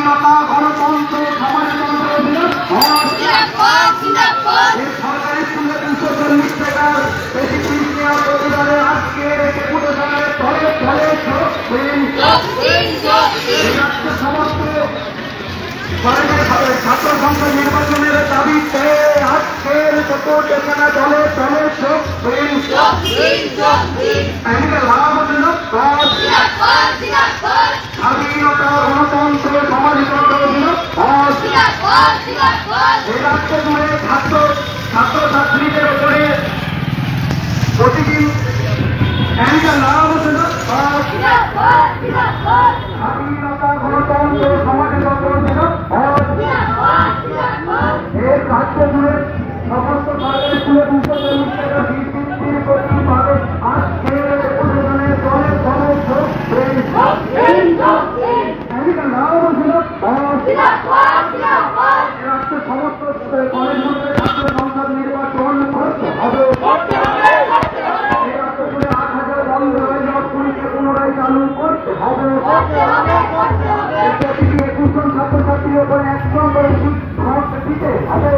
স্বাধীনতা গণতন্ত্র সমাজতন্ত্র সরকারি স্কুলে 240 টাকার বেশি ফিস নেওয়ার প্রতিবাদে আজকে ডেপুটেশনের তলে তলে সমস্ত ছাত্র সংসদ নির্বাচনের দাবিতে আজকের ডেপুটেশনে দলে তলে স্বাধীনতা গণতন্ত্র সমাজতন্ত্র রাজ্য জুড়ে ছাত্রছাত্রীদের উপরে প্রতিদিন স্বাধীনতা গণতন্ত্র সমাজতন্ত্র এর রাজ্য জুড়ে সমস্ত সরকারি স্কুলে 240 টাকা ফিস বৃদ্ধির প্রতিবাদে আজকের ডেপুটেশনে দলে দলে সমস্ত কলেজগুলোতে ছাত্র সংসদ নির্বাচন করতে হবে। 8,000 বন্ধ হয়ে যাওয়া স্কুলকে পুনরায় চালু করতে হবে। প্রতিটি 21 জন ছাত্রছাত্রীর উপরে 1 জন করে শিক্ষক দিতে হবে।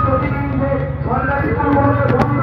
প্রতিদিন যে সরকারি স্কুলগুলোতে বন্ধ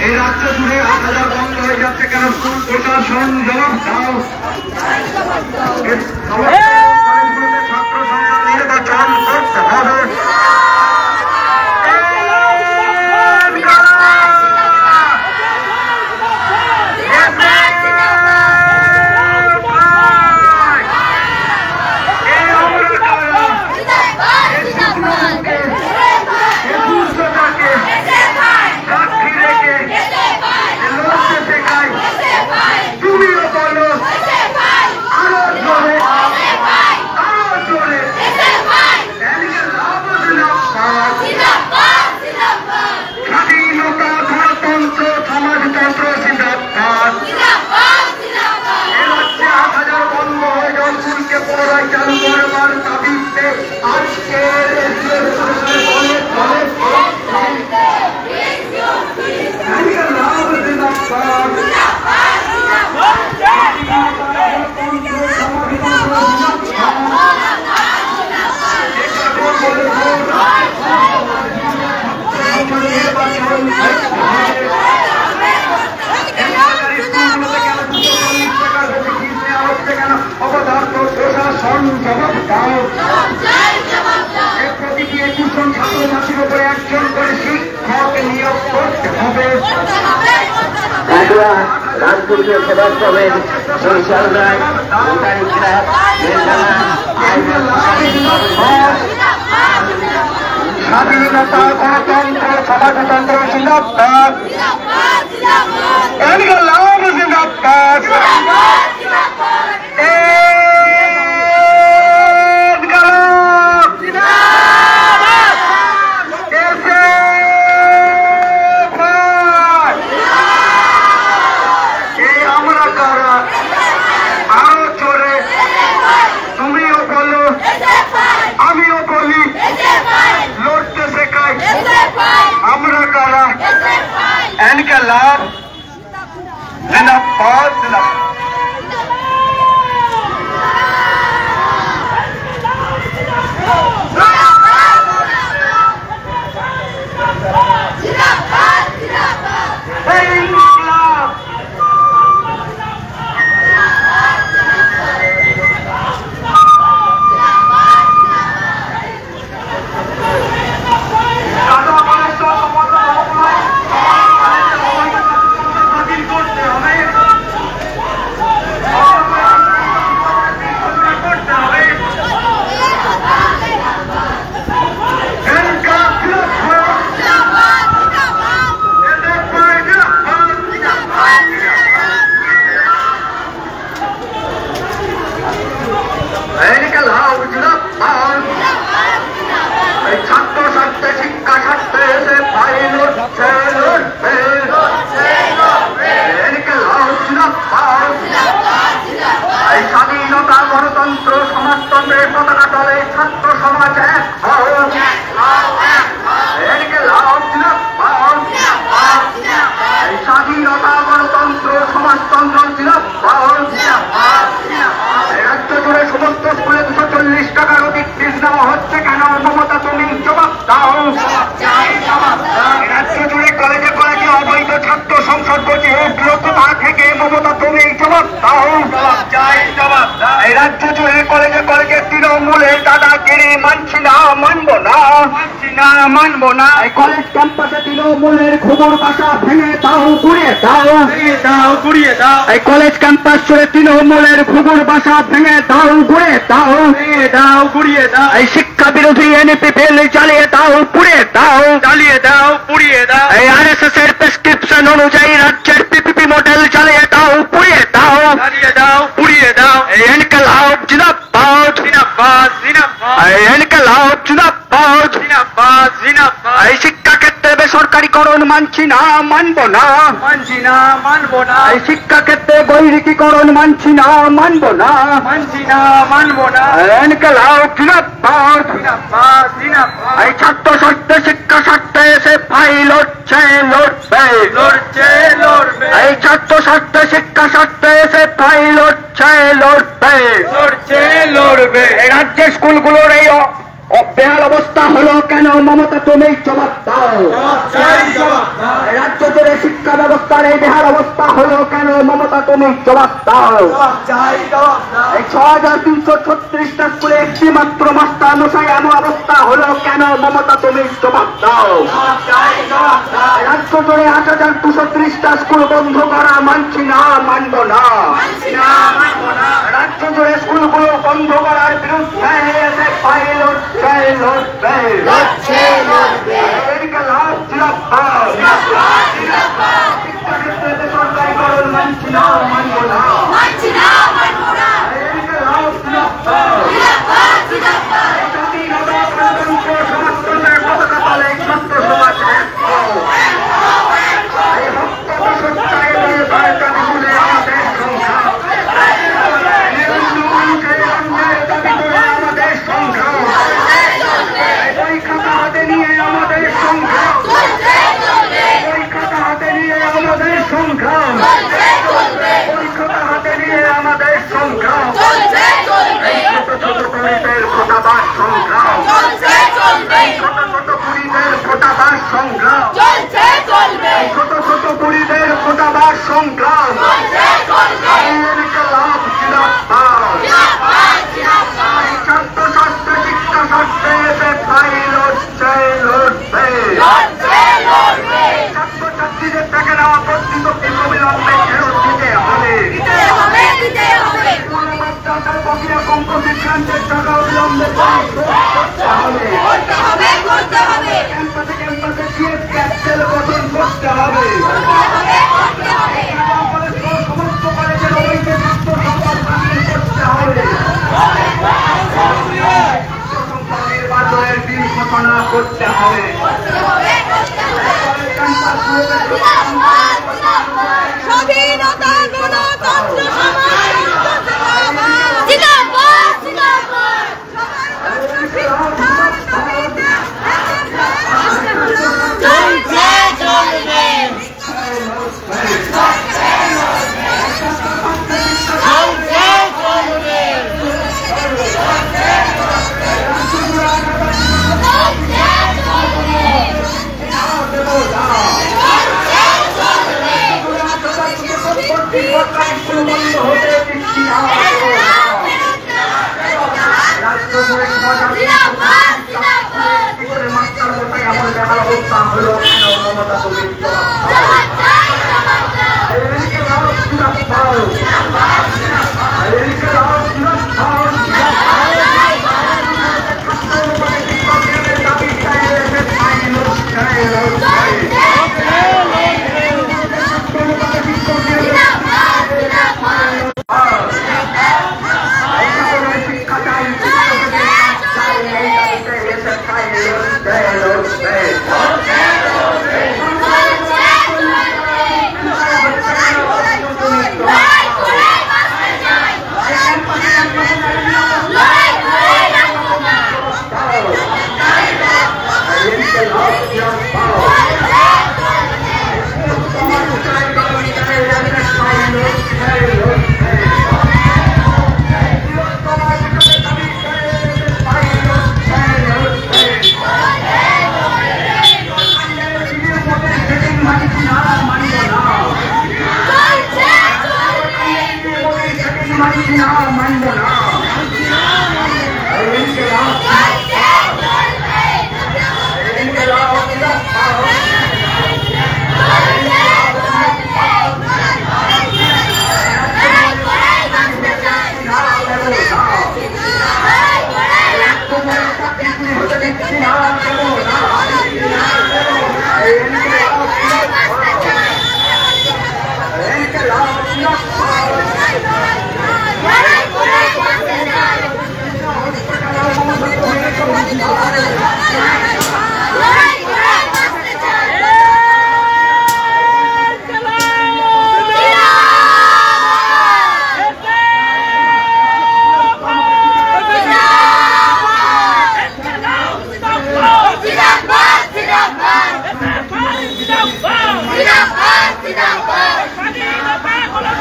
এই রাজ্য জুড়ে 8,000 বন্ধ হয়ে যাচ্ছে কেন? স্কুল প্রশাসন জবাব দাও। ছাত্র সংসদ নির্বাচন করতে হবে। প্রতিটি 21 জন ছাত্রছাত্রীর উপরে 1 জন করে শিক্ষক নিয়োগ করতে হবে। রামপুরীয় সেবা সমেত বরিশাল রায় স্বাধীনতা গণতন্ত্র সমাজতন্ত্র জিন্দাবাদ। জিন্দাবাদ। জিন্দাবাদ জিন্দাবাদ। স্বাধীনতা গণতন্ত্র সমাজতন্ত্রের পতাকা তলে ছাত্র সমাজ এক স্বাধীনতা গণতন্ত্র সমাজতন্ত্র রাজ্য জুড়ে সমস্ত স্কুলে 240 টাকার অধিক ফিস নেওয়া হচ্ছে কেন? মমতা তুমি জবাব দাও। রাজ্য জুড়ে কলেজে কলেজে অবৈধ ছাত্র সংসদ গঠে উঠলো কোথা থেকে? মমতা তুমি জবাব দাও। এই রাজ্য জুড়ে কলেজে কলেজে তৃণমূলের দাদাগিরি মানছি না, মানবো না, মানবো না। এই কলেজ ক্যাম্পাসে তৃণমূলের ঘুঘুর বাসা ভেঙে দাও, গুড়িয়ে দাও, গুড়িয়ে দাও। এই কলেজ ক্যাম্পাস জুড়ে তৃণমূলের ঘুঘুর বাসা ভেঙে দাও, গুড়িয়ে দাও, গুড়িয়ে দাও। এই শিক্ষা বিরোধী এনপি বিল চালিয়ে দাও, পুড়িয়ে দাও, চালিয়ে দাও, পুড়িয়ে দাও। এই আরএসএস এর প্রেসক্রিপশন অনুযায়ী রাজ্যের পিপিপি মডেল চালিয়ে দাও, পুড়িয়ে দাও, চালিয়ে দাও, পুড়িয়ে দাও। এই ইনকলাব জিন্দাবাদ, জিন্দাবাদ, জিন্দাবাদ। এই ইনকলাব জিন্দাবাদ, জিন্দাবাদ, জিন্দাবাদ। এই শিক্ষা ক্ষেত্রে বেসরকারীকরণ মানছি না, মানবো না, মানছি না, মানবো না। এই শিক্ষা ক্ষেত্রে বৈরিকীকরণ মানছি না, মানবো না, মানছি না, মানবো না। ইনকলাব জিন্দাবাদ, জিন্দাবাদ, জিন্দাবাদ। এই ছাত্র স্বার্থে শিক্ষা স্বার্থে এসে ফাই লড়ছে, লড়বে, লড়ছে, লড়বে। এই ছাত্র স্বার্থে শিক্ষা স্বার্থে এসে ফাই লড়ছে, লড়বে, লড়ছে, লড়বে। এই রাজ্যের স্কুলগুলোর এই বেহাল অবস্থা হলো কেন? মমতা তুমি জবাব দাও। রাজ্য জুড়ে শিক্ষা ব্যবস্থার এই বেহাল অবস্থা হলো কেন? মমতা তুমি জবাব দাও। এই 6336টা স্কুলে একটি মাত্র মাস্টার মশাই এমন অবস্থা হলো কেন? মমতা তুমি জবাব দাও। রাজ্য জুড়ে 8230টা স্কুল বন্ধ করা মানছি না, মানবো না, রাজ্য জুড়ে স্কুলগুলো বন্ধ করার বিরুদ্ধে এসে ফাইল লড়বে, লড়ছে, লড়বে। ইনকলাব জিন্দাবাদ, জিন্দাবাদ, জিন্দাবাদ। শিক্ষা ক্ষেত্রে বেসরকারীকরণ মানছি না, মানবো না, মানছি না, মানবো না। ইনকলাব জিন্দাবাদ, জিন্দাবাদ, জিন্দাবাদ। স্বাধীনতা গণতন্ত্র সমাজতন্ত্রের পতাকা তলে ছাত্র সমাজ এক এই হত্যা সত্যায় ভারত ভুলে আমাদের সংগ্রাম, আমাদের সংগ্রাম, ওই খাতা হাতে নিয়ে আমাদের সংগ্রাম, ওই খাতা হাতে নিয়ে আমাদের সংগ্রাম, ওই খাতা হাতে নিয়ে আমাদের সংগ্রাম। ছোট ছোট পুরীদের ফোটাবার সংগ্রাম, ছোট ছোট পুরীদের ফোটাবার সংগ্রাম, ছোট ছোট পুরীদের ফোটাবার সংগ্রাম। ইনকলাব জিন্দাবাদ, ছাত্র স্বাস্থ্য শিক্ষা স্বাস্থ্যে এসে ফাই লড়ছে, লড়বে, ছাত্রছাত্রীদের থেকে নেওয়া কর্তৃপক্ষকে অবিলম্বে ফেরত দিতে হবে, প্রক্রিয়া কম্পোজিট গ্রান্টের টাকা অবিলম্বে করতে হবে, ক্যাম্পাসে ক্যাম্পাসে সিএস ক্যাপ্টেল গঠন করতে হবে, সমস্ত কলেজের অবৈধ ছাত্র সংসদ বাতিল করতে হবে, নির্বাচনের দিন ঘোষণা করতে হবে। স্বাধীনতা গণতন্ত্র সমাজ জিন্দাবাদ, জিন্দাবাদ। চলছে, চলবে। সরকারি স্কুল বন্ধ হতে দিচ্ছি না। রাজ্য জুড়ে মাস্টার মশাই এমন বেহাল অবস্থা হলো কেন? মমতা তুমি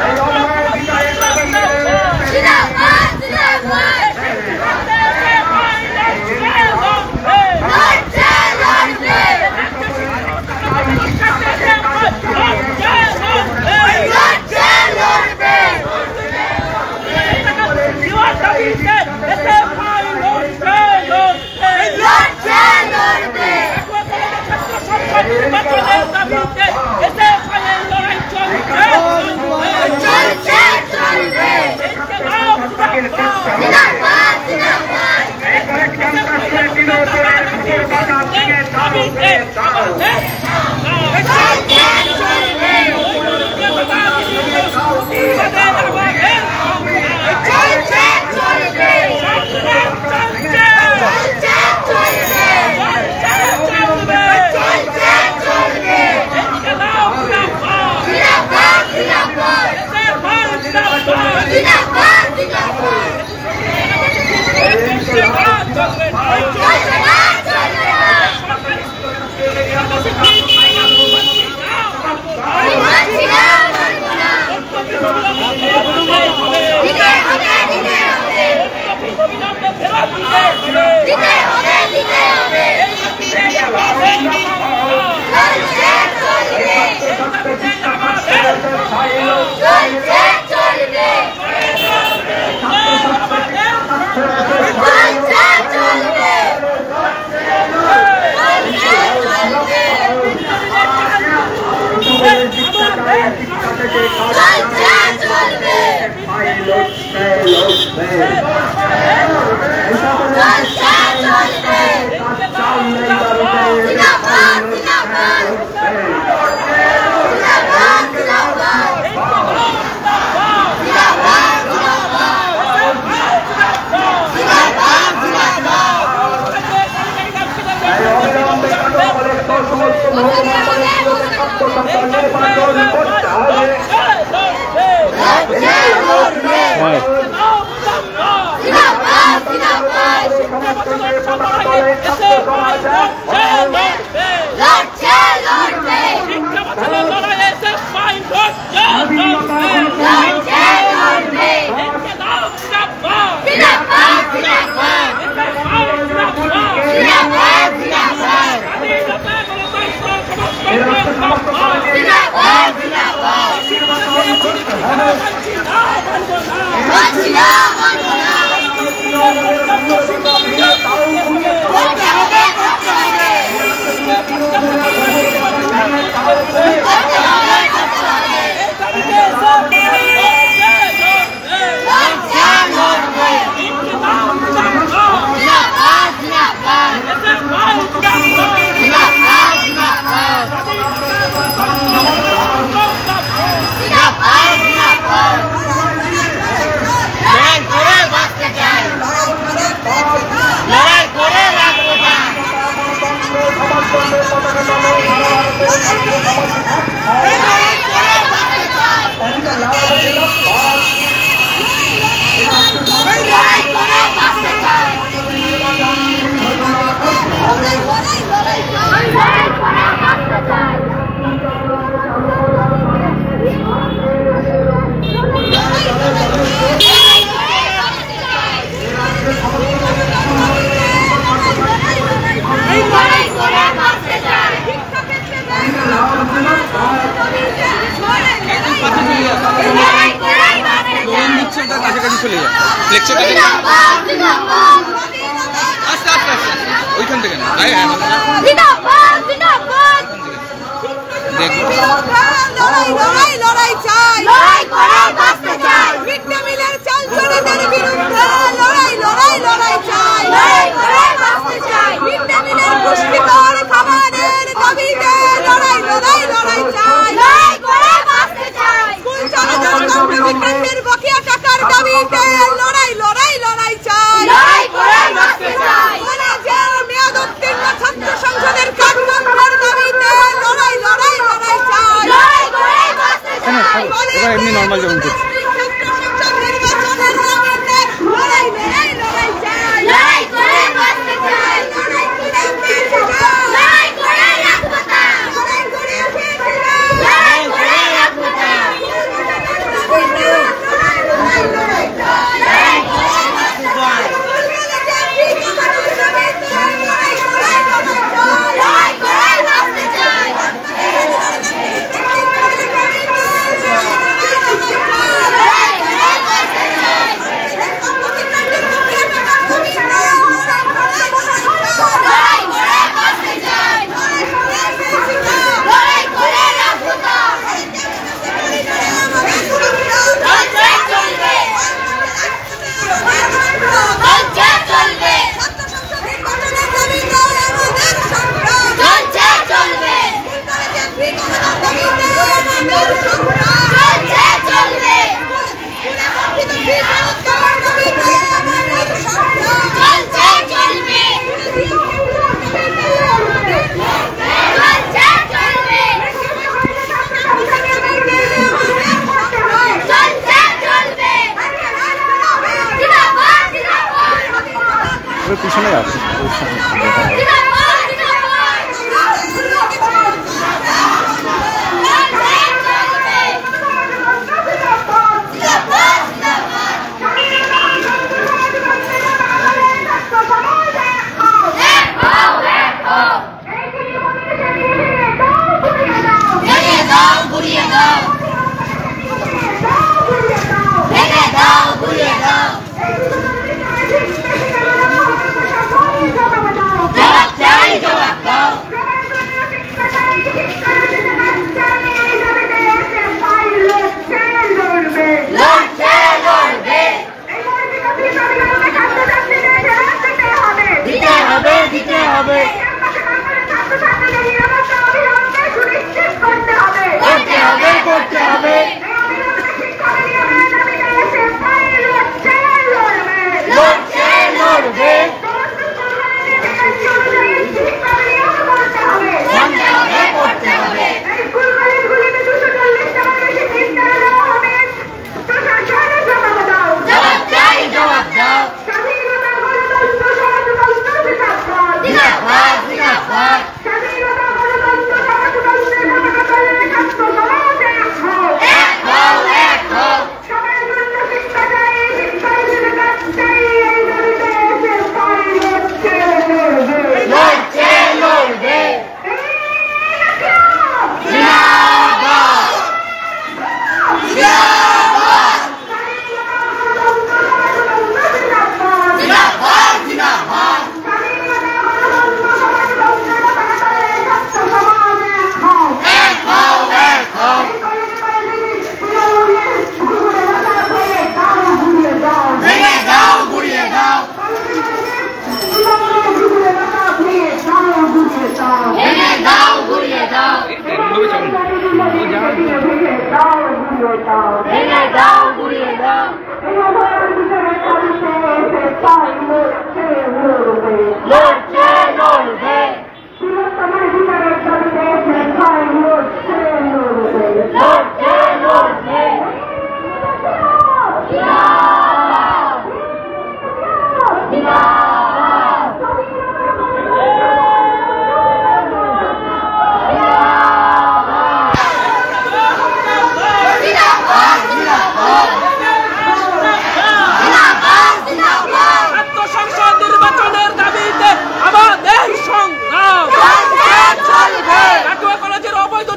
Tidak ফ্লেক্সে আস্তে আস্তে আস্তে ওইখান থেকে না লড়াই লড়াই চাই, লড়াই করে বাঁচতে চাই, মিড ডে মিলের চাল চোরেদের বিরুদ্ধে লড়াই লড়াই লড়াই চাই, লড়াই করে বাঁচতে চাই, মিড ডে মিলের পুষ্টিকর খাবারের দাবিতে লড়াই লড়াই লড়াই চাই, লড়াই করে বাঁচতে চাই, স্কুল চলাচল কর্মবিজ্ঞানের বকেয়া টাকার দাবিতে লড়াই লড়াই লড়াই চাই, লড়াই করে বাঁচতে চাই, কলেজের মেয়াদোত্তীর্ণ ছাত্র সংসদের কাজ বন্ধের দাবিতে লড়াই লড়াই লড়াই চাই, লড়াই করে বাঁচতে চাই, এবার এমনি নর্মাল যেমন করছি পিছনে আছে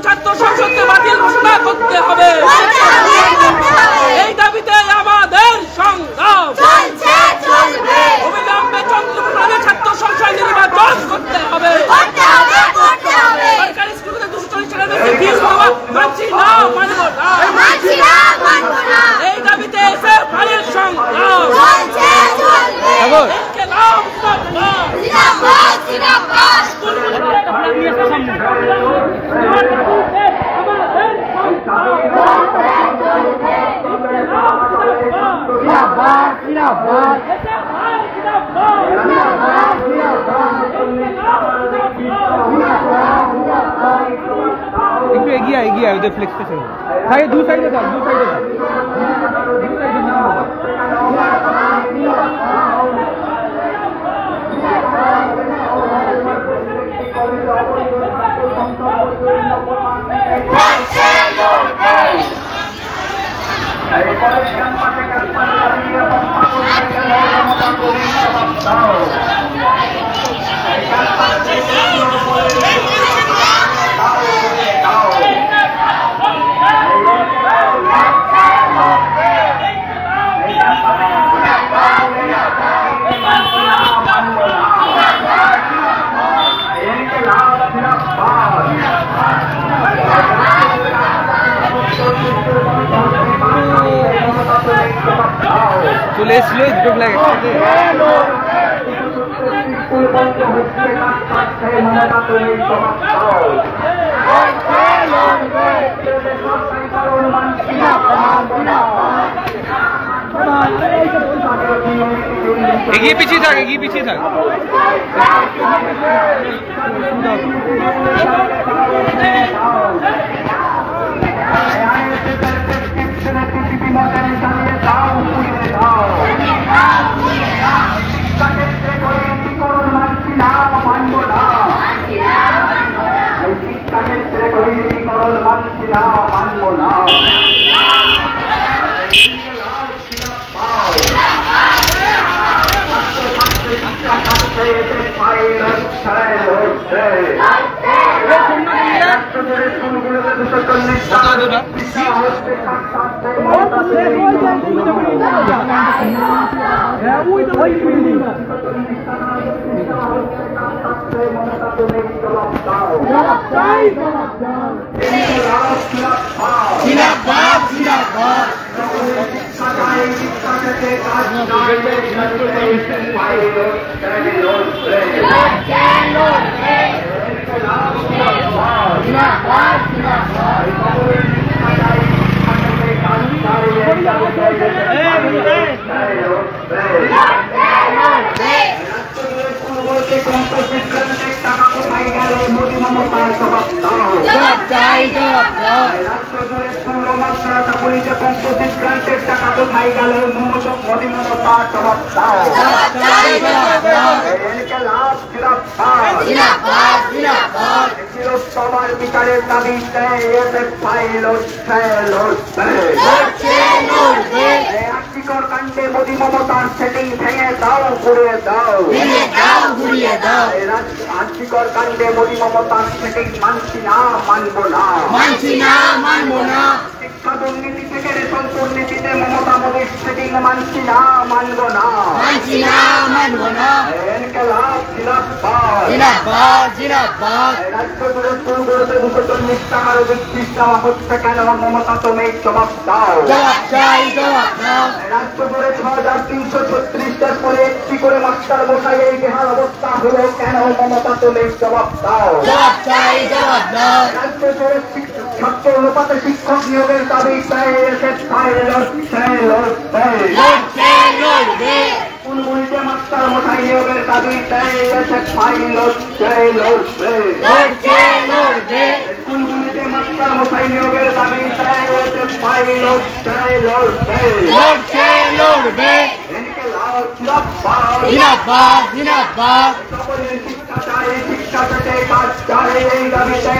ছাত্র একটু এগিয়ে এগিয়ে ওদের ফ্লেক্সটা ছিল সাইডে দু সাইডে থাক দু সাইডে থাক চলে এসছিল দুটো ফ্ল্যাগ একসাথে এগিয়ে পিছিয়ে থাক এগিয়ে পিছিয়ে থাক বিচারের দাবিতে কাণ্ডে মোদী মমতার সেটিং ভেঙে দাও ঘুরিয়ে দাও আর্থিকর কাণ্ডে মোদী মমতার সেটিং মানছি না মানবো না শিক্ষা দুর্নীতি থেকে রেশন দুর্নীতিতে মমতা মোদীর সেটিং মানছি না মানবো না রাজ্য জুড়ে স্কুলগুলোতে 240 টাকার বৃত্তির দেওয়া হচ্ছে কেন মমতা তুমি জবাব দাও রাজ্য জুড়ে 6336 পরে একটি করে মাস্টার মশাই এই বেহাল অবস্থা হলো কেন মমতা তুমি জবাব দাও রাজ্য জুড়ে ছাত্র অনুপাতে শিক্ষক নিয়োগের দাবি স্কুলগুলিতে মাস্টার মশাই নিয়োগের দাবি স্কুলগুলিতে মাস্টার মশাই নিয়োগের দাবি শিক্ষা পেতে কাজ চাই এই দাবিতে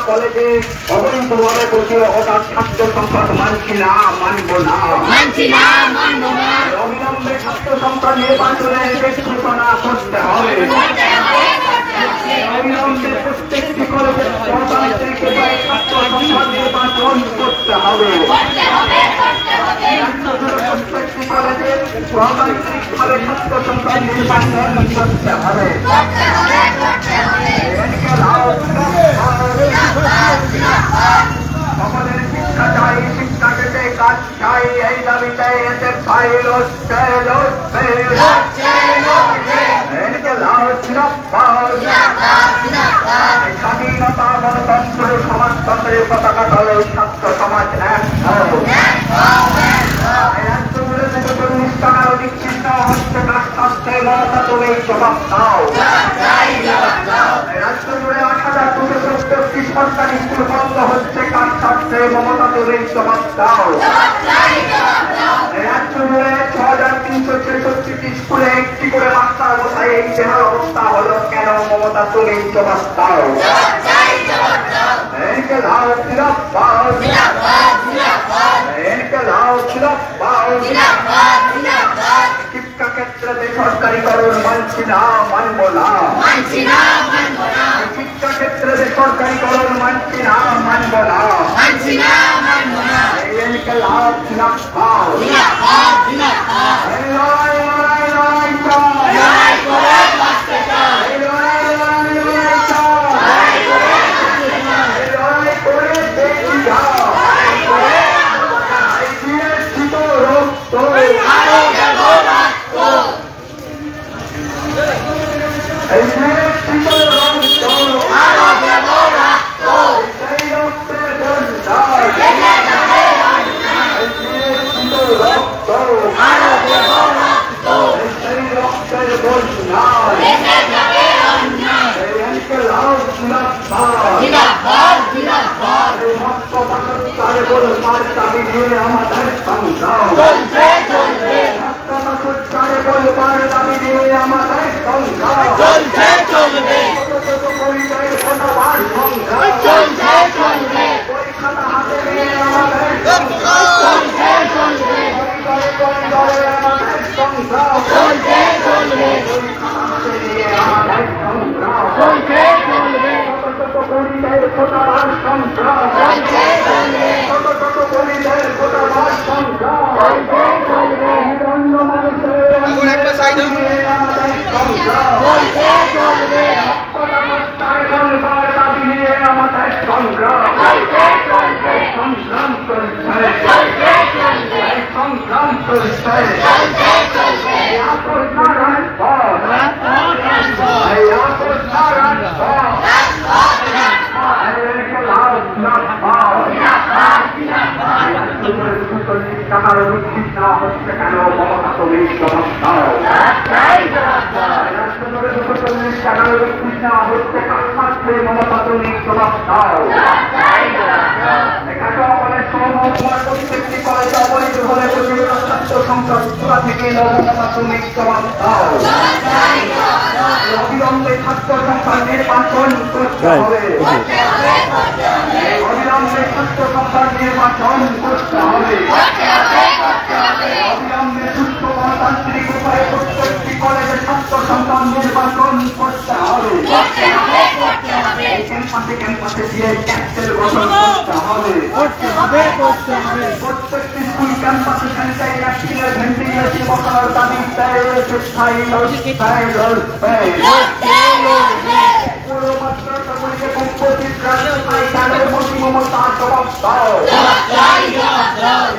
কলেজে অবৈধভাবে বসে হঠাৎ ছাত্র সংসদ মানছি না মানবো না অবিলম্বে ছাত্র সংসদ নির্বাচনে ঘোষণা করতে হবে অবিলম্বে প্রত্যেকটি কলেজে গণতান্ত্রিক উপায়ে ছাত্র সংসদ নির্বাচন করতে হবে প্রত্যেকটি কলেজে গণতান্ত্রিকভাবে ছাত্র সংসদ নির্বাচন করতে হবে আমাদের শিক্ষা চাই শিক্ষা পেতে কাজ চাই এই দাবিতে এতে স্বাধীনতা গণতন্ত্র সমাজতন্ত্রের পতাকা তলে ছাত্র সমাজ এক হও। রাজ্যগুলো থেকে 40 টাকার অধিক চিহ্ন হচ্ছে কাজশাস্ত্রে মমতা তুমি জবাব দাও। রাজ্য জুড়ে 8,270টি সরকারি স্কুল বন্ধ হচ্ছে কাজশাস্ত্রে মমতা তুমি জবাব দাও। রাজ্য জুড়ে 6,363টি স্কুলে একটি করে মাস্টার বসায় এই দেহার অবস্থা হলো কেন মমতা তুমি জবাব দাও। ইনকিলাব জিন্দাবাদ, ইনকিলাব জিন্দাবাদ। শিক্ষা ক্ষেত্রে বেসরকারীকরণ মানছি না, মানব না। শিক্ষা ক্ষেত্রে বেসরকারীকরণ মানছি না, মানব না। ইনকিলাব জিন্দাবাদ। লড়াই লড়াই লড়াই অবিলম্বে ছাত্র সংসদ নির্বাচন করতে হবে। অবিলম্বে ছাত্র সংসদ নির্বাচন করতে হবে। অবিলম্বে সুস্থ গণতান্ত্রিক উপায়ে প্রত্যেকটি কলেজে ছাত্র সংসদ নির্বাচন করতে হবে। ক্যাম্পাসে ক্যাম্পাসে দিয়ে ক্যাপ্টেল গঠন করতে হবে। প্রত্যেকটি স্কুল ক্যাম্পাসে স্যানিটারি ন্যাপকিনের ভেন্টিলেশন বসানোর দাবি স্থায়ী পুরো মাত্রাগুলিকে কম্পোজিট রাজনীতির মোদী মমতা জবাব দাও।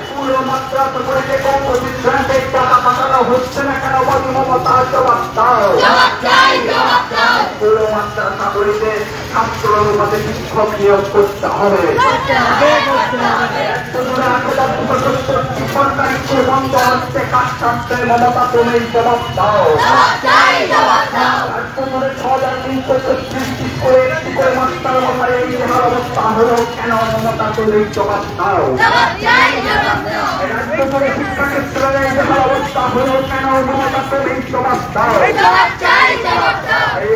পুরো মাত্রাগুলিকে কম্পোজিট গ্রান্টের টাকা পাঠানো হচ্ছে না কেন মোদী মমতা জবাব দাও। পুরো মাত্রাগুলিতে ছাত্র অনুপাতে শিক্ষক নিয়োগ করতে হবে। সরকারি স্কুল বন্ধ হচ্ছে কাজশাস্ত্রে মমতা তুমি জবাব দাও। 6,333টি স্কুলে একটি করে মাস্টার বসায় এই দেহার অবস্থা হলো কেন মমতা তুমি জবাব দাও। রাজ্য জুড়ে শিক্ষা ক্ষেত্রে এই দেহার অবস্থা হলো কেন মমতা তুমি জবাব দাও।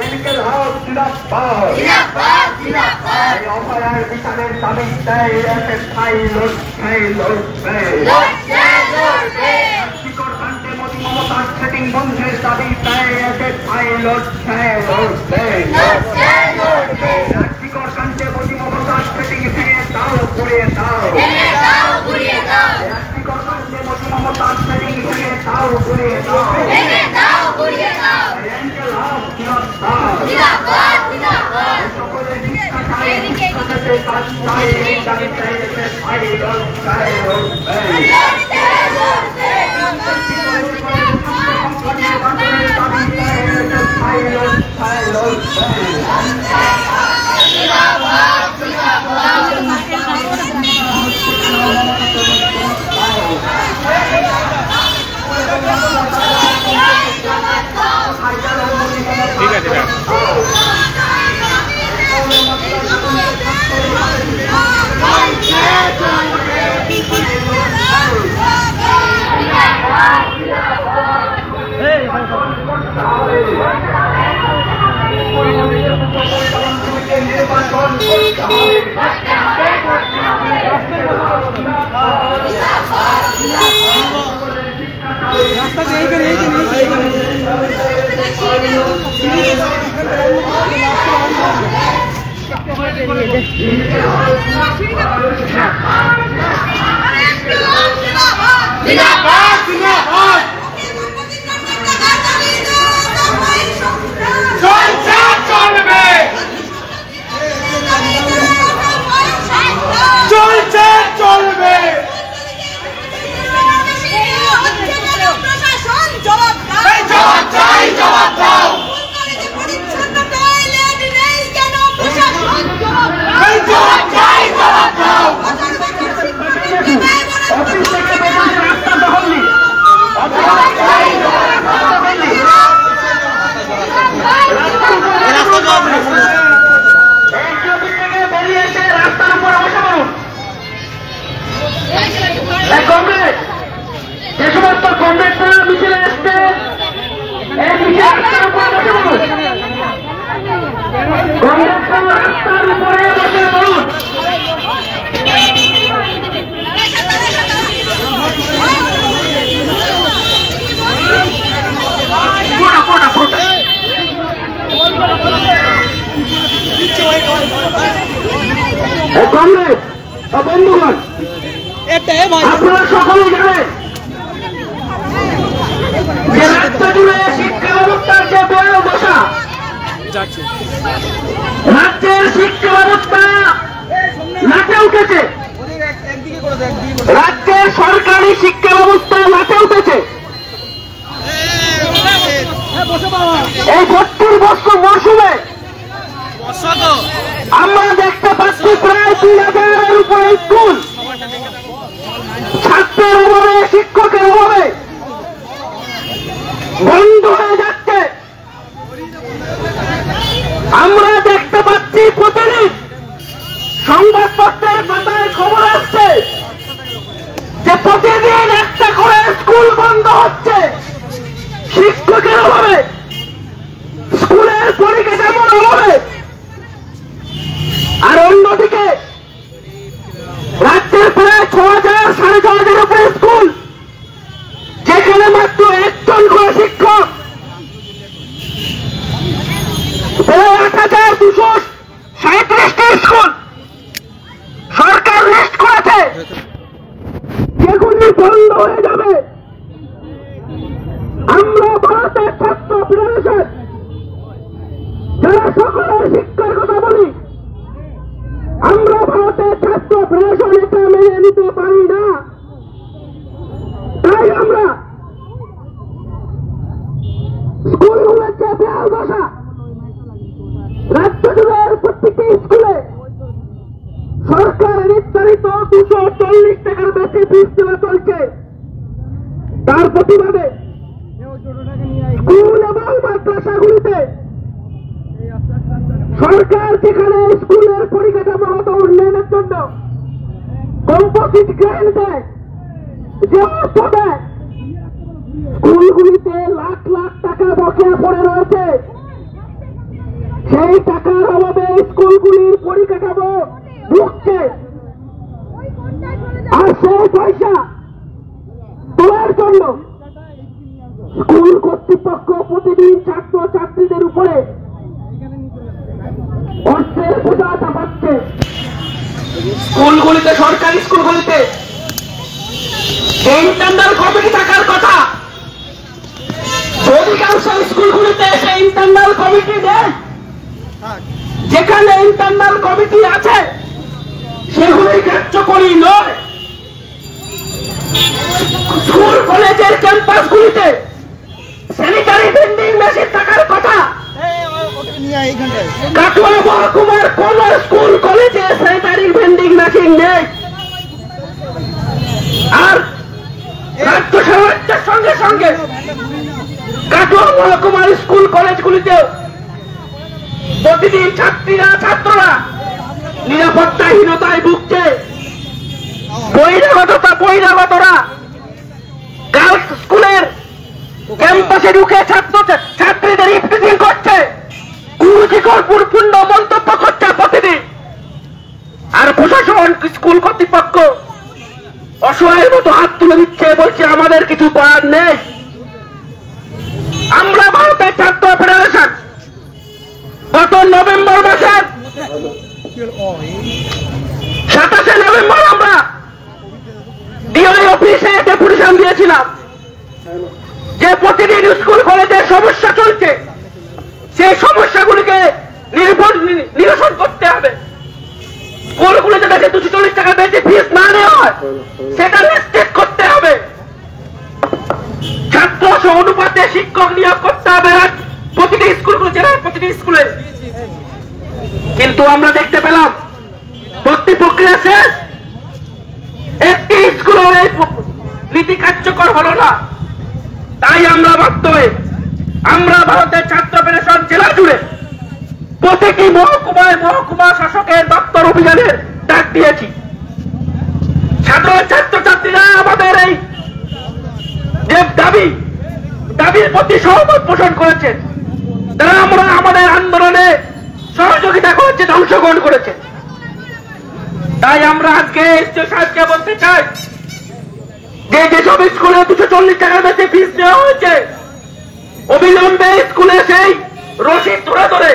ইনকিলাব জিন্দাবাদ। এই অভয়ার বিচারের দাবি দেয় স্থায়ী লড়বে। শিকড়কান্ডে মোদী মমতার সেটিং বন্ধের দাবি দেয় স্থায়ী লড়বে। শিকড়কান্ডে মোদী মমতার সেটিং ভেঙে দাও, পুড়িয়ে দাও। শিকড়কান্ডে মোদী মমতার সেটিং ভেঙে দাও, পুড়িয়ে দাও। ইনকিলাব জিন্দাবাদ। সকলের শিক্ষা চাই, শিক্ষা থেকে কাজ চাই, এই দাবি চাই স্থায়ী লড়বে। আন্দোলন করতে হবে। যে সমস্ত কংগ্রেসরা মিছিলে আসছে এই মিছিল রাস্তার উপরে বসে বলুন। কংগ্রেসরা রাস্তার উপরে বসে বলুন। কংগ্রেস বন্ধুগণ, আপনারা সকলেই জানেন যে রাস্তা জুড়ে শিক্ষা ব্যবস্থার যে বড় দশা, রাজ্যের শিক্ষা ব্যবস্থা লাটে উঠেছে, রাজ্যের সরকারি শিক্ষা ব্যবস্থা লাটে উঠেছে। এই 32 বছর মৌসুমে আমরা দেখতে পাচ্ছি প্রায় 2000-এর উপরে স্কুল ছাত্রের অভাবে, শিক্ষকের অভাবে বন্ধ হয়ে যাচ্ছে। আমরা দেখতে পাচ্ছি প্রতিদিন সংবাদপত্রের পাতায় খবর আসছে যে প্রতিদিন একটা করে স্কুল বন্ধ হচ্ছে শিক্ষকের অভাবে, স্কুলের পরিকাঠামোর অভাবে। আর অন্যদিকে রাজ্যের প্রায় 6000-6500 উপরে স্কুল, যেখানে মাত্র একজন করে শিক্ষক, 8237টি স্কুল সরকার লিস্ট করেছে যেগুলি বন্ধ হয়ে যাবে। আমরা ভারতের ছাত্র ফেডারেশন যারা সকলের শিক্ষার কথা বলি, আমরা ভারতের ছাত্র ফেডারেশন এটা মেনে নিতে পারি না। তাই আমরা স্কুলগুলোর যে বেহাল দশা, রাজ্য জুড়ে প্রত্যেকটি স্কুলে সরকার নির্ধারিত 240 টাকার বেশি ফিস দেওয়া চলছে, তার প্রতিবাদে স্কুল এবং মাদ্রাসাগুলিতে সরকার যেখানে স্কুলের পরিকাঠামোগত উন্নয়নের জন্য কম্পোজিট গ্রান্ট দেয়, যে অর্থ দেয়, স্কুলগুলিতে লাখ লাখ টাকা বকেয়া পড়ে রয়েছে। সেই টাকার অভাবে স্কুলগুলির পরিকাঠামো ঢুকছে, আর সেই পয়সা তোলার জন্য স্কুল কর্তৃপক্ষ প্রতিদিন ছাত্র ছাত্রীদের উপরে অর্থের বোঝা চাপাচ্ছে। স্কুলগুলিতে, সরকারি স্কুলগুলিতে ইন্টারনাল কমিটি থাকার কথা, অধিকাংশ স্কুলগুলিতে সেই ইন্টারনাল কমিটি নেই। যেখানে ইন্টারনাল কমিটি আছে সেগুলি কার্যকরী নয়। স্কুল কলেজের ক্যাম্পাসগুলিতে স্যানিটারি ভেন্ডিং মেশিন থাকার কথা, কাটোয়া মহকুমার কোন স্কুল কলেজে স্যানিটারি ভেন্ডিং মেশিন নেই। আর রাজ্য সাহায্যের সঙ্গে সঙ্গে কাটোয়া মহকুমার স্কুল কলেজগুলিতে প্রতিদিন ছাত্ররা নিরাপত্তাহীনতায় ভুগছে। বহিরাগতরা গার্লস স্কুলের ক্যাম্পাসে ঢুকে ছাত্রীদের ইফটিজিং করছে, কুরুচিকরপূর্ণ মন্তব্য করছে প্রতিদিন। এখন স্কুল কর্তৃপক্ষ অসহায়ের মতো হাত তুলে দিচ্ছে, বলছে আমাদের কিছু করার নেই। আমরা ভারতের ছাত্র ফেডারেশন গত নভেম্বর মাসের 27 নভেম্বর আমরা ডিআই অফিসে ডেপুটেশন দিয়েছিলাম যে প্রতিদিন স্কুল কলেজের সমস্যা চলছে, সেই সমস্যাগুলিকে নিরসন করতে হবে। স্কুলগুলোতে দেখে 240 টাকা বেশি ফিস না নেওয়া হয় সেটা নিশ্চিত করতে হবে। ছাত্র অনুপাতে শিক্ষক নিয়োগ করতে হবে প্রতিটি স্কুলগুলো, জেলার প্রতিটি স্কুলে। কিন্তু আমরা দেখতে পেলাম ভর্তি প্রক্রিয়া শেষ, একটি স্কুলে এই নীতি কার্যকর হলো না। তাই আমরা বাধ্য হয়ে আমরা ভারতের ছাত্র ফেডারেশন জেলা জুড়ে প্রতিটি মহকুমায় মহকুমা শাসকের দপ্তর অভিযানের ডাক দিয়েছি। সাধারণ ছাত্রছাত্রীরা আমাদের এই যে দাবির প্রতি সহমত পোষণ করেছেন, তারা আমরা আমাদের আন্দোলনে সহযোগিতা করেছেন, অংশগ্রহণ করেছেন। তাই আমরা আজকে এসডিও সাহেবকে বলতে চাই যে যেসব স্কুলে 240 টাকার বেশি ফিস নেওয়া হয়েছে অবিলম্বে স্কুলে সেই রসিদ ধরে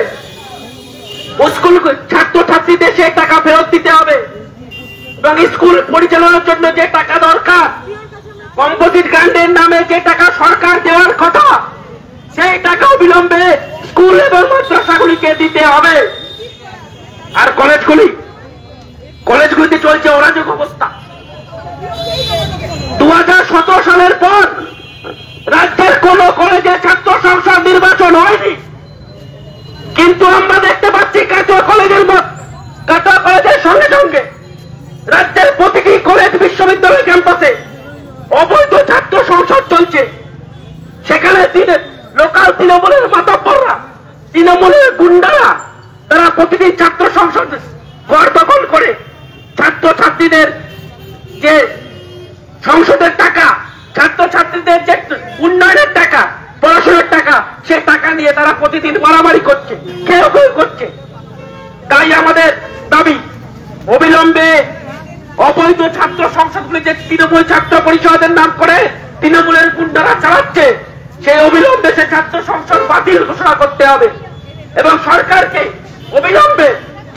স্কুল ছাত্রছাত্রীদের সেই টাকা ফেরত দিতে হবে এবং স্কুল পরিচালনার জন্য যে টাকা দরকার, কম্পোজিট গ্রান্টের নামে যে টাকা সরকার দেওয়ার কথা, সেই টাকা অবিলম্বে স্কুল এবং মাদ্রাসাগুলিকে দিতে হবে। আর কলেজগুলিতে চলছে অরাজক অবস্থা। 2017 সালের পর রাজ্যের কোন কলেজে ছাত্র সংসদ নির্বাচন হয়নি, কিন্তু আমরা দেখতে পাচ্ছি কাটোয়া কলেজের সঙ্গে সঙ্গে রাজ্যের প্রতিটি কলেজ বিশ্ববিদ্যালয় ক্যাম্পাসে অবৈধ ছাত্র সংসদ চলছে। সেখানে লোকাল তৃণমূলের মাতব্বররা, তৃণমূলের গুন্ডারা, তারা প্রতিটি ছাত্র সংসদ ঘর দখল করে ছাত্রছাত্রীদের যে সংসদের টাকা, ছাত্রছাত্রীদের যে উন্নয়নের টাকা, পড়াশোনার টাকা, সে টাকা নিয়ে তারা প্রতিদিন মারামারি করছে, কেউ করছে। তাই আমাদের দাবি অবিলম্বে অবৈধ ছাত্র সংসদগুলি যে তৃণমূল ছাত্র পরিষদের নাম করে তৃণমূলের গুন্ডারা চালাচ্ছে, সেই অবিলম্বে সে ছাত্র সংসদ বাতিল ঘোষণা করতে হবে এবং সরকারকে অবিলম্বে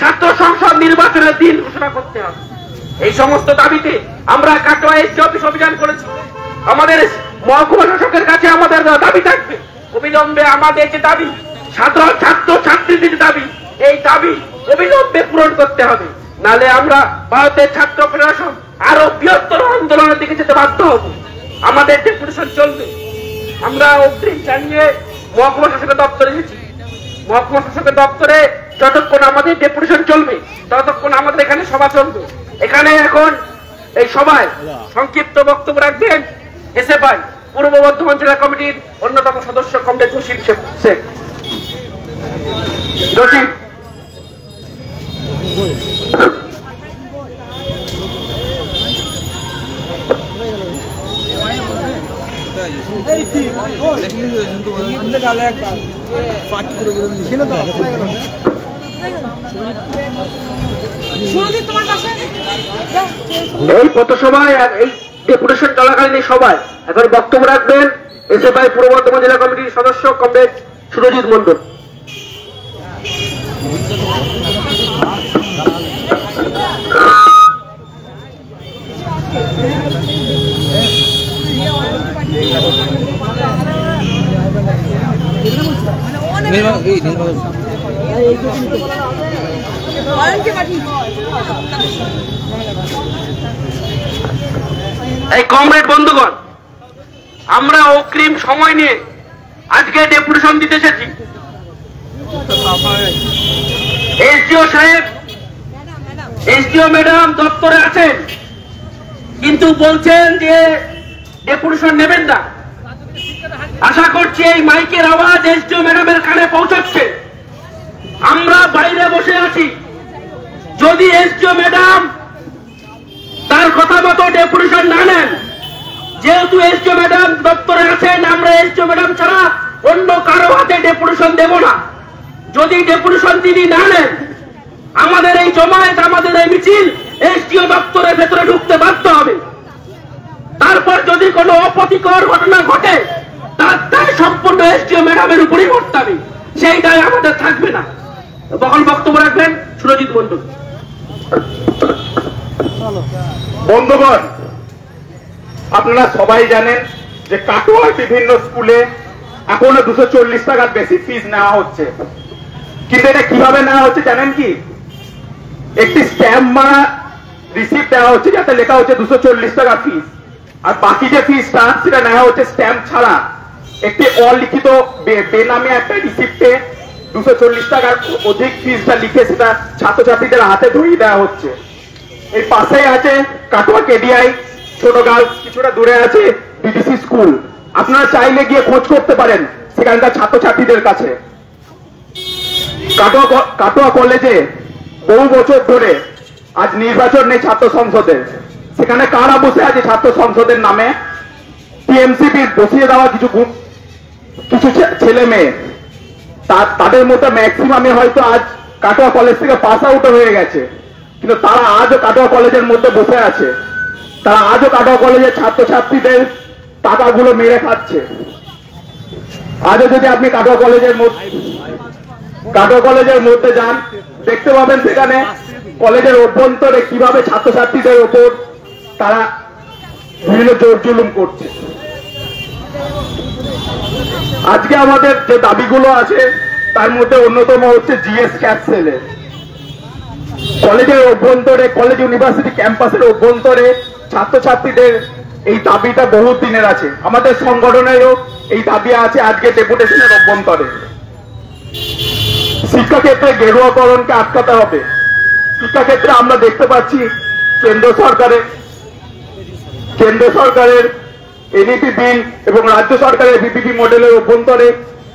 ছাত্র সংসদ নির্বাচনের দিন ঘোষণা করতে হবে। এই সমস্ত দাবিতে আমরা কাটোয়া এসডি অফিস অভিযান করেছি। আমাদের মহকুমা শাসকের কাছে আমাদের দাবি থাকবে অবিলম্বে আমাদের যে দাবি, সাধারণ ছাত্র ছাত্রীদের দাবি, এই দাবি অবিলম্বে পূরণ করতে হবে, নালে আমরা ভারতের ছাত্র ফেডারেশন আরো বৃহত্তর আন্দোলনের দিকে যেতে বাধ্য হব। আমাদের ডেপুটেশন চলবে। আমরা অগ্রিম জানিয়ে মহকুমা শাসকের দপ্তরে গেছি। মহকুমা শাসকের দপ্তরে যতক্ষণ আমাদের ডেপুটেশন চলবে ততক্ষণ আমাদের এখানে সভা চলবে। এখানে এখন এই সভায় সংক্ষিপ্ত বক্তব্য রাখবেন এসএফআই পূর্ব বর্ধমান জেলা কমিটির অন্যতম সদস্য কমরেড জসিম শেখ। জসিম, এই পথসভায় এই ডেপুটেশন চলাকালীন সভায় এখন বক্তব্য রাখবেন এসএফআই পূর্ব বর্ধমান জেলা কমিটির সদস্য কমরেড সুরজিৎ মন্ডল। এই কমরেড বন্ধুগণ, আমরা অগ্রিম সময় নিয়ে আজকে ডেপুটেশন দিতে এসেছি। এসডিও সাহেব, এসডিও ম্যাডাম দপ্তরে আছেন, কিন্তু বলছেন যে ডেপুটেশন নেবেন না। আশা করছি এই মাইকের আওয়াজ এসডিও ম্যাডামের কানে পৌঁছচ্ছে। আমরা বাইরে বসে আছি, যদি এসডিও ম্যাডাম তার কথা মতো ডেপুটেশন না নেন, যেহেতু এসডিও ম্যাডাম দপ্তরে আছেন, আমরা এসডিও ম্যাডাম ছাড়া অন্য কারো হাতে ডেপুটেশন দেব না। যদি ডেপুটেশন তিনি না নেন, আমাদের এই জমায়েত, আমাদের এই মিছিল এসডিও দপ্তরের ভেতরে ঢুকতে বাধ্য হবে। তারপর যদি কোনো অপ্রীতিকর ঘটনা ঘটে তার দায় সম্পূর্ণ এসডিও ম্যাডামের উপরেই করতে হবে, সেই দায় আমাদের থাকবে না। বহন বক্তব্য রাখবেন সুরজিৎ মন্ডল। বন্ধুগণ, আপনারা সবাই জানেন যে কাটোয়ার বিভিন্ন স্কুলে এখনো 240 টাকার বেশি ফিস নেওয়া হচ্ছে। কিন্তু এটা কিভাবে নেওয়া হচ্ছে জানেন কি? একটি স্ট্যাম্প মারা রিসিপ্ট দেওয়া হচ্ছে যাতে লেখা হচ্ছে 240 টাকা ফিস, আর বাকি যে ফিসটা সেটা নেওয়া হচ্ছে স্ট্যাম্প ছাড়া একটি অলিখিত বেনামে একটা রিসিপ্টে 240 টাকার অধিক ফিসটা লিখে সেটা ছাত্রছাত্রীদের হাতে ধরিয়ে দেওয়া হচ্ছে। এই পাশেই আছে কাটোয়া কেডিআই, ছোট গার্ল, কিছুটা দূরে আছে বিডিসি স্কুল। আপনারা চাইলে গিয়ে খোঁজ করতে পারেন সেখানকার ছাত্রছাত্রীদের কাছে। কাটোয়া কলেজে বহু বছর ধরে আজ নির্বাচন নেই ছাত্র সংসদে, সেখানে কারা বসে আছে ছাত্র সংসদের নামে? টিএমসিপি বসিয়ে দেওয়া কিছু ছেলে মেয়ে, তাদের মধ্যে ম্যাক্সিমামে হয়তো আজ কাটোয়া কলেজ থেকে পাস আউট হয়ে গেছে, কিন্তু তারা আজও কাটোয়া কলেজের মধ্যে বসে আছে। তারা আজও কাটোয়া কলেজের ছাত্রছাত্রীদের টাকাগুলো মেরে খাচ্ছে। আজও যদি আপনি কাটোয়া কলেজের মধ্যে যান, দেখতে পাবেন সেখানে কলেজের অভ্যন্তরে কিভাবে ছাত্রছাত্রীদের ওপর তারা বিভিন্ন জোর জুলুম করছে। আজকে আমাদের যে দাবিগুলো আছে তার মধ্যে অন্যতম হচ্ছে জিএস ক্যাপসেলের কলেজের অভ্যন্তরে, কলেজ ইউনিভার্সিটি ক্যাম্পাসের অভ্যন্তরে ছাত্রছাত্রীদের এই দাবিটা বহু দিনের আছে। আমাদের সংগঠনেরও এই দাবি আছে আজকে ডেপুটেশনের অভ্যন্তরে। শিক্ষাক্ষেত্রে গেরুয়াকরণকে আটকাতে হবে। শিক্ষাক্ষেত্রে আমরা দেখতে পাচ্ছি কেন্দ্র সরকারের এনইপি বিল এবং রাজ্য সরকারের বিপিপি মডেলের অভ্যন্তরে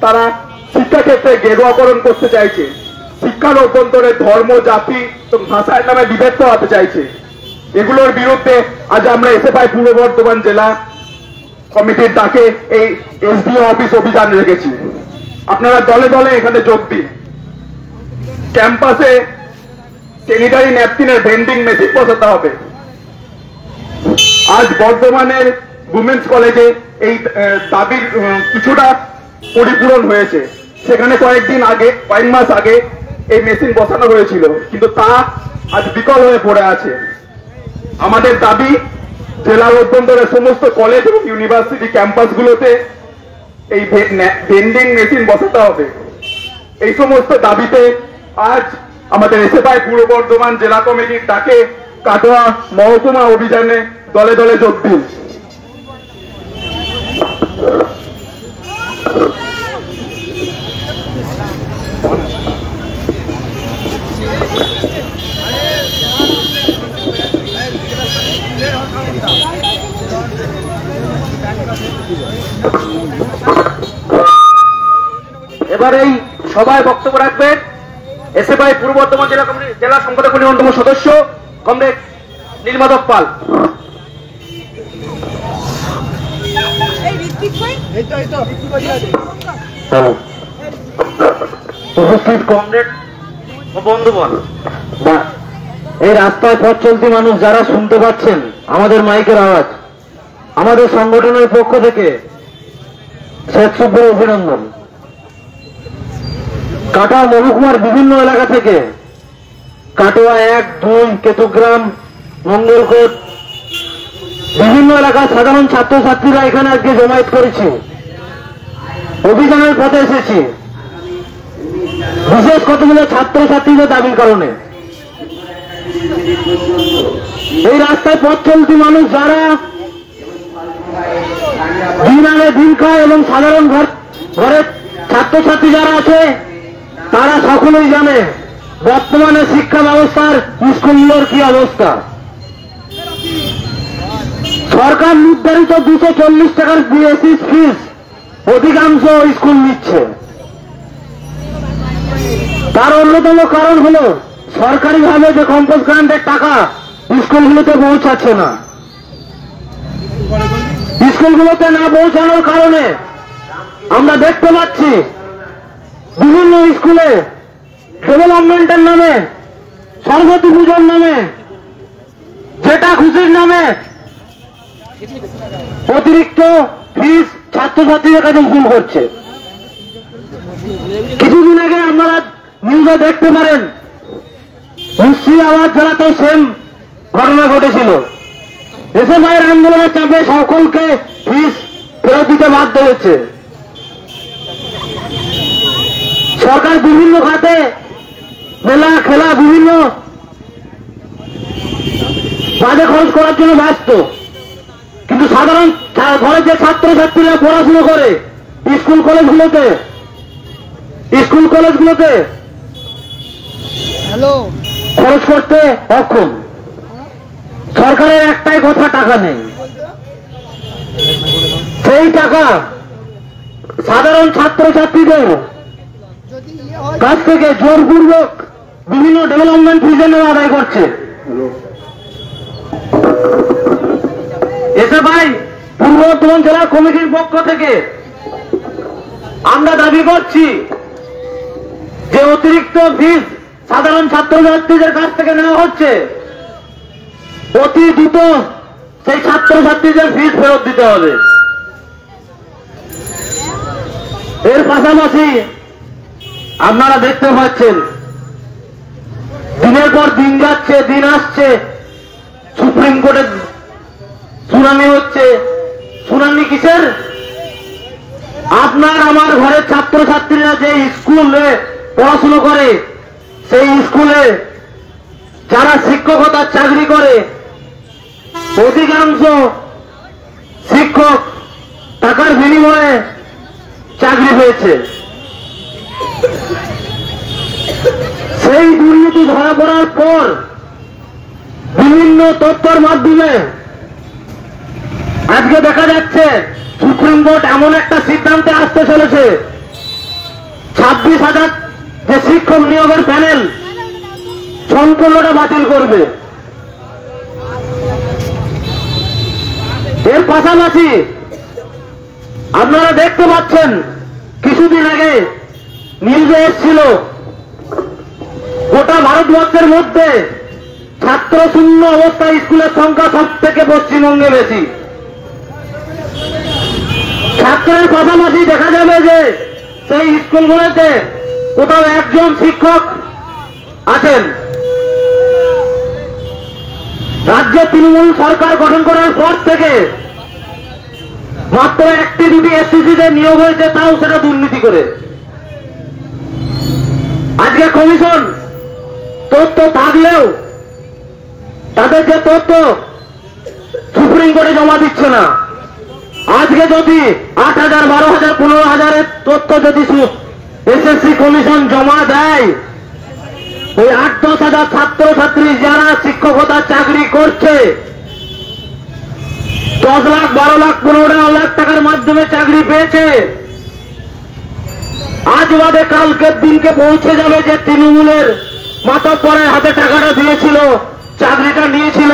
তারা শিক্ষাক্ষেত্রে গেরুয়াকরণ করতে চাইছে। শিক্ষার অভ্যন্তরে ধর্ম, জাতি এবং ভাষার নামে বিভেদ করাতে চাইছে। এগুলোর বিরুদ্ধে আজ আমরা এসএফআই পূর্ব বর্ধমান জেলা কমিটির ডাকে এই এসডিও অফিস অভিযান রেখেছি। আপনারা দলে দলে এখানে যোগ দিন। ক্যাম্পাসে স্যানিটারি ন্যাপকিনের ভেন্ডিং মেশিন বসাতে হবে। আজ বর্ধমানের উমেন্স কলেজে এই দাবির কিছুটা পরিপূরণ হয়েছে। সেখানে কয়েক মাস আগে এই মেশিন বসানো হয়েছিল, কিন্তু তা আজ বিকল হয়ে পড়ে আছে। আমাদের দাবি জেলার অভ্যন্তরে সমস্ত কলেজ এবং ইউনিভার্সিটি ক্যাম্পাসগুলোতে এই ভেন্ডিং মেশিন বসাতে হবে। এই সমস্ত দাবিতে আজ আমাদের এসএফআই পূর্ব বর্ধমান জেলা কমিটির ডাকে কাটোয়া মহকুমা অভিযানে দলে দলে যোগ দিন। এবার এই সভায় বক্তব্য রাখবেন এসএফআই পূর্ব বর্ধমান জেলা সংগঠক কমিটির অন্যতম সদস্য কমরেড নীলমাধব পাল। উপস্থিত কমরেড ও বন্ধুগণ, এই রাস্তায় পথ চলতি মানুষ যারা শুনতে পাচ্ছেন আমাদের মাইকের আওয়াজ, আমাদের সংগঠনের পক্ষ থেকে স্বেচ্ছাসেবক অভিনন্দন। কাটোয়া মহকুমার বিভিন্ন এলাকা থেকে, কাটোয়া 1, 2, কেতুগ্রাম, মঙ্গলকোট, বিভিন্ন এলাকার সাধারণ ছাত্রছাত্রীরা এখানে আজকে জমায়েত করেছি। অভিযানের পথে এসেছি বিশেষ কতগুলো ছাত্রছাত্রীদের দাবির কারণে। এই রাস্তায় পথ চলতি মানুষ যারা দিন আনে দিন খায় এবং সাধারণ ঘরের ছাত্রছাত্রী যারা আছে তারা সকলেই জানে বর্তমানে শিক্ষা ব্যবস্থার স্কুলগুলোর কি অবস্থা। সরকার নির্ধারিত 240 টাকার বিএসসি ফিস অধিকাংশ স্কুল নিচ্ছে। তার অন্যতম কারণ হল সরকারিভাবে যে কম্পোজ গ্রান্টের টাকা স্কুলগুলোতে পৌঁছাচ্ছে না। স্কুলগুলোতে না পৌঁছানোর কারণে আমরা দেখতে পাচ্ছি বিভিন্ন স্কুলে ডেভেলপমেন্টের নামে, সরস্বতী পুজোর নামে যেটা খুশির নামে অতিরিক্ত ফিস ছাত্রছাত্রীদের কাছে উসুল করছে। কিছুদিন আগে আপনারা নিউজে দেখতে পারেন মুর্শিদাবাদ জেলাতেও সেম ঘটনা ঘটেছিল। এসএফআইয়ের আন্দোলনের চাপে সকলকে ফিস ফেরত দিতে বাধ্য হয়েছে। সরকার বিভিন্ন খাতে মেলা খেলা বিভিন্ন কাজে খরচ করার জন্য ব্যস্ত, কিন্তু সাধারণ ঘরে যে ছাত্রছাত্রীরা পড়াশুনো করে স্কুল কলেজগুলোতে খরচ করতে অক্ষম। সরকারের একটাই কথা, টাকা নেই। সেই টাকা সাধারণ ছাত্রছাত্রীদের কাছ থেকে জোরপূর্বক বিভিন্ন ডেভেলপমেন্ট ভিশনের আদায় করছে। এসএফআই পূর্ব বর্ধমান জেলা কমিটির পক্ষ থেকে আমরা দাবি করছি যে অতিরিক্ত ফিস সাধারণ ছাত্রছাত্রীদের কাছ থেকে নেওয়া হচ্ছে, অতি দ্রুত সেই ছাত্রছাত্রীদের ফিস ফেরত দিতে হবে। এর পাশাপাশি আপনারা দেখতে পাচ্ছেন দিনের পর দিন যাচ্ছে, দিন আসছে, সুপ্রিম কোর্টের শুনানি হচ্ছে। শুনানি কিসের? আপনার আমার ঘরের ছাত্রছাত্রীরা যে স্কুলে পড়াশুনো করে, সেই স্কুলে যারা শিক্ষকতার চাকরি করে, অধিকাংশ শিক্ষক টাকার বিনিময়ে চাকরি পেয়েছে। সেই দুর্নীতি ধরা পড়ার পর বিভিন্ন তথ্যের মাধ্যমে আজকে দেখা যাচ্ছে সুপ্রিম কোর্ট এমন একটা সিদ্ধান্তে আসতে চলেছে, 26,000 যে শিক্ষক নিয়োগের প্যানেল সম্পূর্ণটা বাতিল করবে। এর পাশাপাশি আপনারা দেখতে পাচ্ছেন কিছুদিন আগে নিউজে এসেছিল গোটা ভারতবর্ষের মধ্যে ছাত্র শূন্য অবস্থায় স্কুলের সংখ্যা সব থেকে পশ্চিমবঙ্গে বেশি। ছাত্রের পাশাপাশি দেখা যাবে যে সেই স্কুলগুলোতে কোথাও একজন শিক্ষক আছেন। রাজ্যে তৃণমূল সরকার গঠন করার পর থেকে মাত্র 1-2টি এসসিসিতে নিয়োগ হয়েছে, তাও সেটা দুর্নীতি করে। আজকে কমিশন তথ্য থাকলেও তাদের যে তথ্য সুপ্রিম কোর্টে জমা দিচ্ছে না। আজকে যদি 8,000, 12,000, 15,000 তথ্য যদি এসএসসি কমিশন জমা দেয়, ওই 8-10,000 ছাত্রছাত্রী যারা শিক্ষকতার চাকরি করছে, 10 লাখ, 12 লাখ, 15 লাখ টাকার মাধ্যমে চাকরি পেয়েছে, আজ বাদে কালকের দিনকে পৌঁছে যাবে যে তৃণমূলের মাতব্বরের হাতে টাকাটা দিয়েছিল, চাকরিটা নিয়েছিল,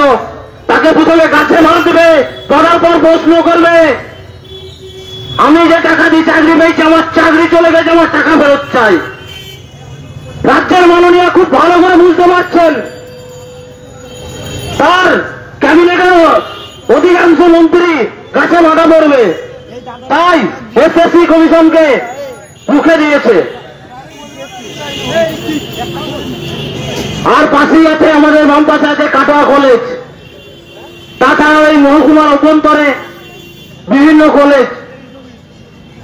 তাকে প্রথমে গাছে মারবে, করার পর প্রশ্ন করবে আমি যে টাকা দিয়ে চাকরি পেয়েছি, আমার চাকরি চলে গেছে, আমার টাকা ফেরত চাই। রাজ্যের মাননীয় খুব ভালো করে বুঝতে পারছেন, তার ক্যাবিনেটের অধিকাংশ মন্ত্রী গাছে মাথা পড়বে, তাই এসএসসি কমিশনকে রুখে দিয়েছে। আর পাশেই আছে আমাদের বাম পাশে আছে কাটোয়া কলেজ, তাছাড়া এই মহকুমার অভ্যন্তরে বিভিন্ন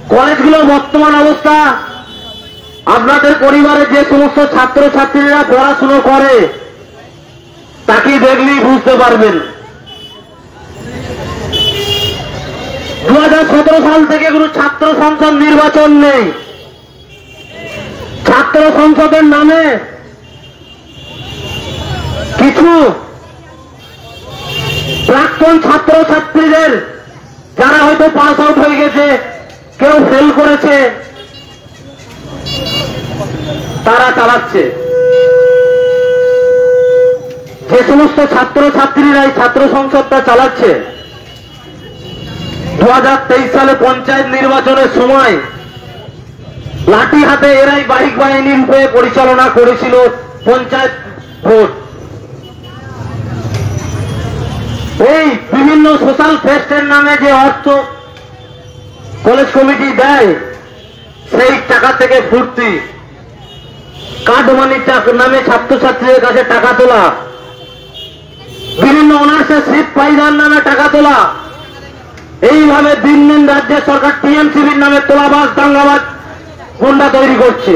কলেজগুলোর বর্তমান অবস্থা আপনাদের পরিবারে যে সমস্ত ছাত্রছাত্রীরা পড়াশুনো করে তাকে দেখলেই বুঝতে পারবেন। 2017 সাল থেকে কোনো ছাত্র সংসদ নির্বাচন নেই। ছাত্র সংসদের নামে কিছু প্রাক্তন ছাত্রছাত্রীদের যারা হয়তো পাস আউট হয়ে গেছে, কেউ ফেল করেছে, তারা চালাচ্ছে। যে সমস্ত ছাত্রছাত্রীরা এই ছাত্র সংসদটা চালাচ্ছে, 2023 সালে পঞ্চায়েত নির্বাচনের সময় লাঠি হাতে এরাই বাহিক বাহিনী রূপে পরিচালনা করেছিল পঞ্চায়েত ভোট। এই বিভিন্ন সোশ্যাল ফেস্টের নামে যে অর্থ কলেজ কমিটি দেয়, সেই টাকা থেকে ফুর্তি, কার্ডমানির নামে ছাত্রছাত্রীদের কাছে টাকা তোলা, বিভিন্ন অনার্সের সিট পাইদার নামে টাকা তোলা, এইভাবে দিন দিন রাজ্যের সরকার টিএমসিবির নামে তোলাবাজ দাঙ্গাবাজ গুন্ডা তৈরি করছে।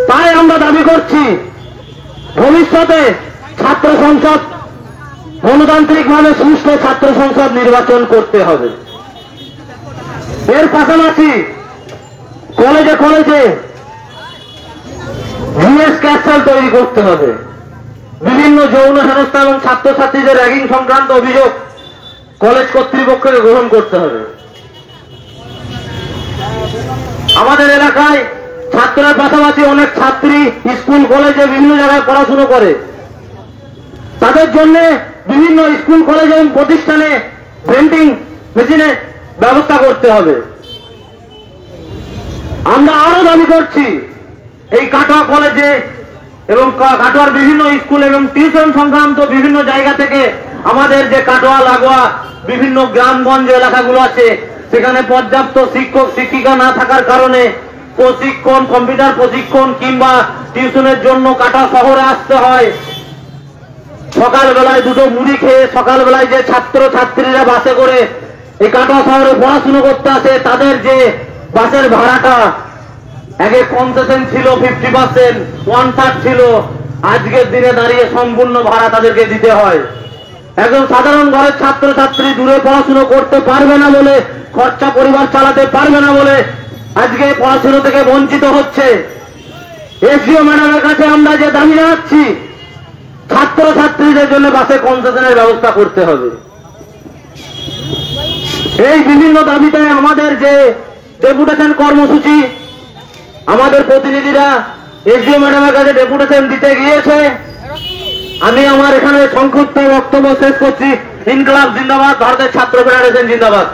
তাই আমরা দাবি করছি ভবিষ্যতে ছাত্র সংসদ গণতান্ত্রিকভাবে সুষ্ঠু ছাত্র সংসদ নির্বাচন করতে হবে। এর পাশাপাশি কলেজে কলেজে ভিএস ক্যাপসুল তৈরি করতে হবে। বিভিন্ন যৌন হেনস্থা এবং ছাত্রছাত্রীদের র্যাগিং সংক্রান্ত অভিযোগ কলেজ কর্তৃপক্ষকে গ্রহণ করতে হবে। আমাদের এলাকায় ছাত্রের পাশাপাশি অনেক ছাত্রী স্কুল কলেজে বিভিন্ন জায়গায় পড়াশুনো করে, তাদের জন্য বিভিন্ন স্কুল কলেজ এবং প্রতিষ্ঠানে ভেন্ডিং মেশিনের ব্যবস্থা করতে হবে। আমরা আরো দাবি করছি এই কাটোয়া কলেজে এবং কাটোয়ার বিভিন্ন স্কুল এবং টিউশন সংক্রান্ত বিভিন্ন জায়গা থেকে আমাদের যে কাটোয়া লাগোয়া বিভিন্ন গ্রামগঞ্জ এলাকাগুলো আছে, সেখানে পর্যাপ্ত শিক্ষক শিক্ষিকা না থাকার কারণে প্রশিক্ষণ, কম্পিউটার প্রশিক্ষণ কিংবা টিউশনের জন্য কাটোয়া শহরে আসতে হয়। সকালবেলায় দুটো মুড়ি খেয়ে সকালবেলায় যে ছাত্র ছাত্রীরা বাসে করে এই কাটোয়া শহরে পড়াশুনো করতে আসে, তাদের যে বাসের ভাড়াটা আগে কনসেশন ছিল 50%, 1/3 ছিল, আজকের দিনে দাঁড়িয়ে সম্পূর্ণ ভাড়া তাদেরকে দিতে হয়। একজন সাধারণ ঘরের ছাত্র ছাত্রী দূরে পড়াশুনো করতে পারবে না বলে, খরচা পরিবার চালাতে পারবে না বলে আজকে পড়াশুনো থেকে বঞ্চিত হচ্ছে। এসডিও ম্যাডামের কাছে আমরা যে দাবি জানাচ্ছি, ছাত্র ছাত্রীদের জন্য বাসে কনসেশনের ব্যবস্থা করতে হবে। এই বিভিন্ন দাবিতে আমাদের যে ডেপুটেশন কর্মসূচি, আমাদের প্রতিনিধিরা এসডিও ম্যাডামের কাছে ডেপুটেশন দিতে গিয়েছে। আমি আমার এখানে সংক্ষিপ্ত বক্তব্য শেষ করছি। ইনকলাব জিন্দাবাদ, ভারতের ছাত্র ফেডারেশন জিন্দাবাদ।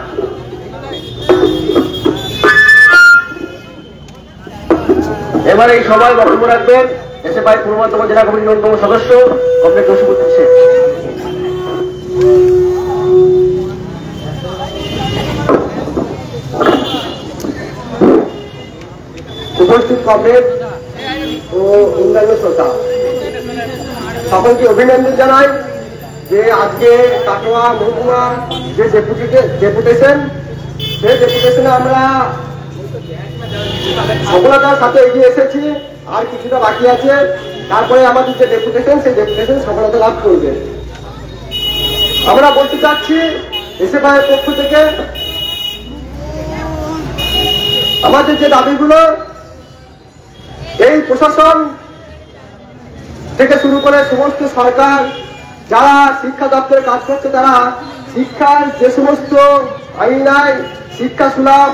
এবার এই সভায় বক্তব্য রাখবেন এসএফআই পূর্ব বর্ধমান জেলা কমিটির অন্যতম সদস্য কমরেড জসিমউদ্দিন শেখ। উপস্থিত কমরেড ও অন্যান্য শ্রোতা সকলকে অভিনন্দন জানাই যে আজকে কাটোয়া মহকুমা যে ডেপুটেশন, সেই ডেপুটেশনে আমরা সফলতার সাথে এগিয়ে এসেছি। আর কিছুটা বাকি আছে, তারপরে আমাদের যে ডেপুটেশন, সেই ডেপুটেশন সফলতা লাভ করবে। আমরা বলতে চাচ্ছি এসএফআই এর পক্ষ থেকে আমাদের যে দাবিগুলো, এই প্রশাসন থেকে শুরু করে সমস্ত সরকার যারা শিক্ষা দপ্তরে কাজ করছে, তারা শিক্ষার যে সমস্ত আইনায় শিক্ষা সুলভ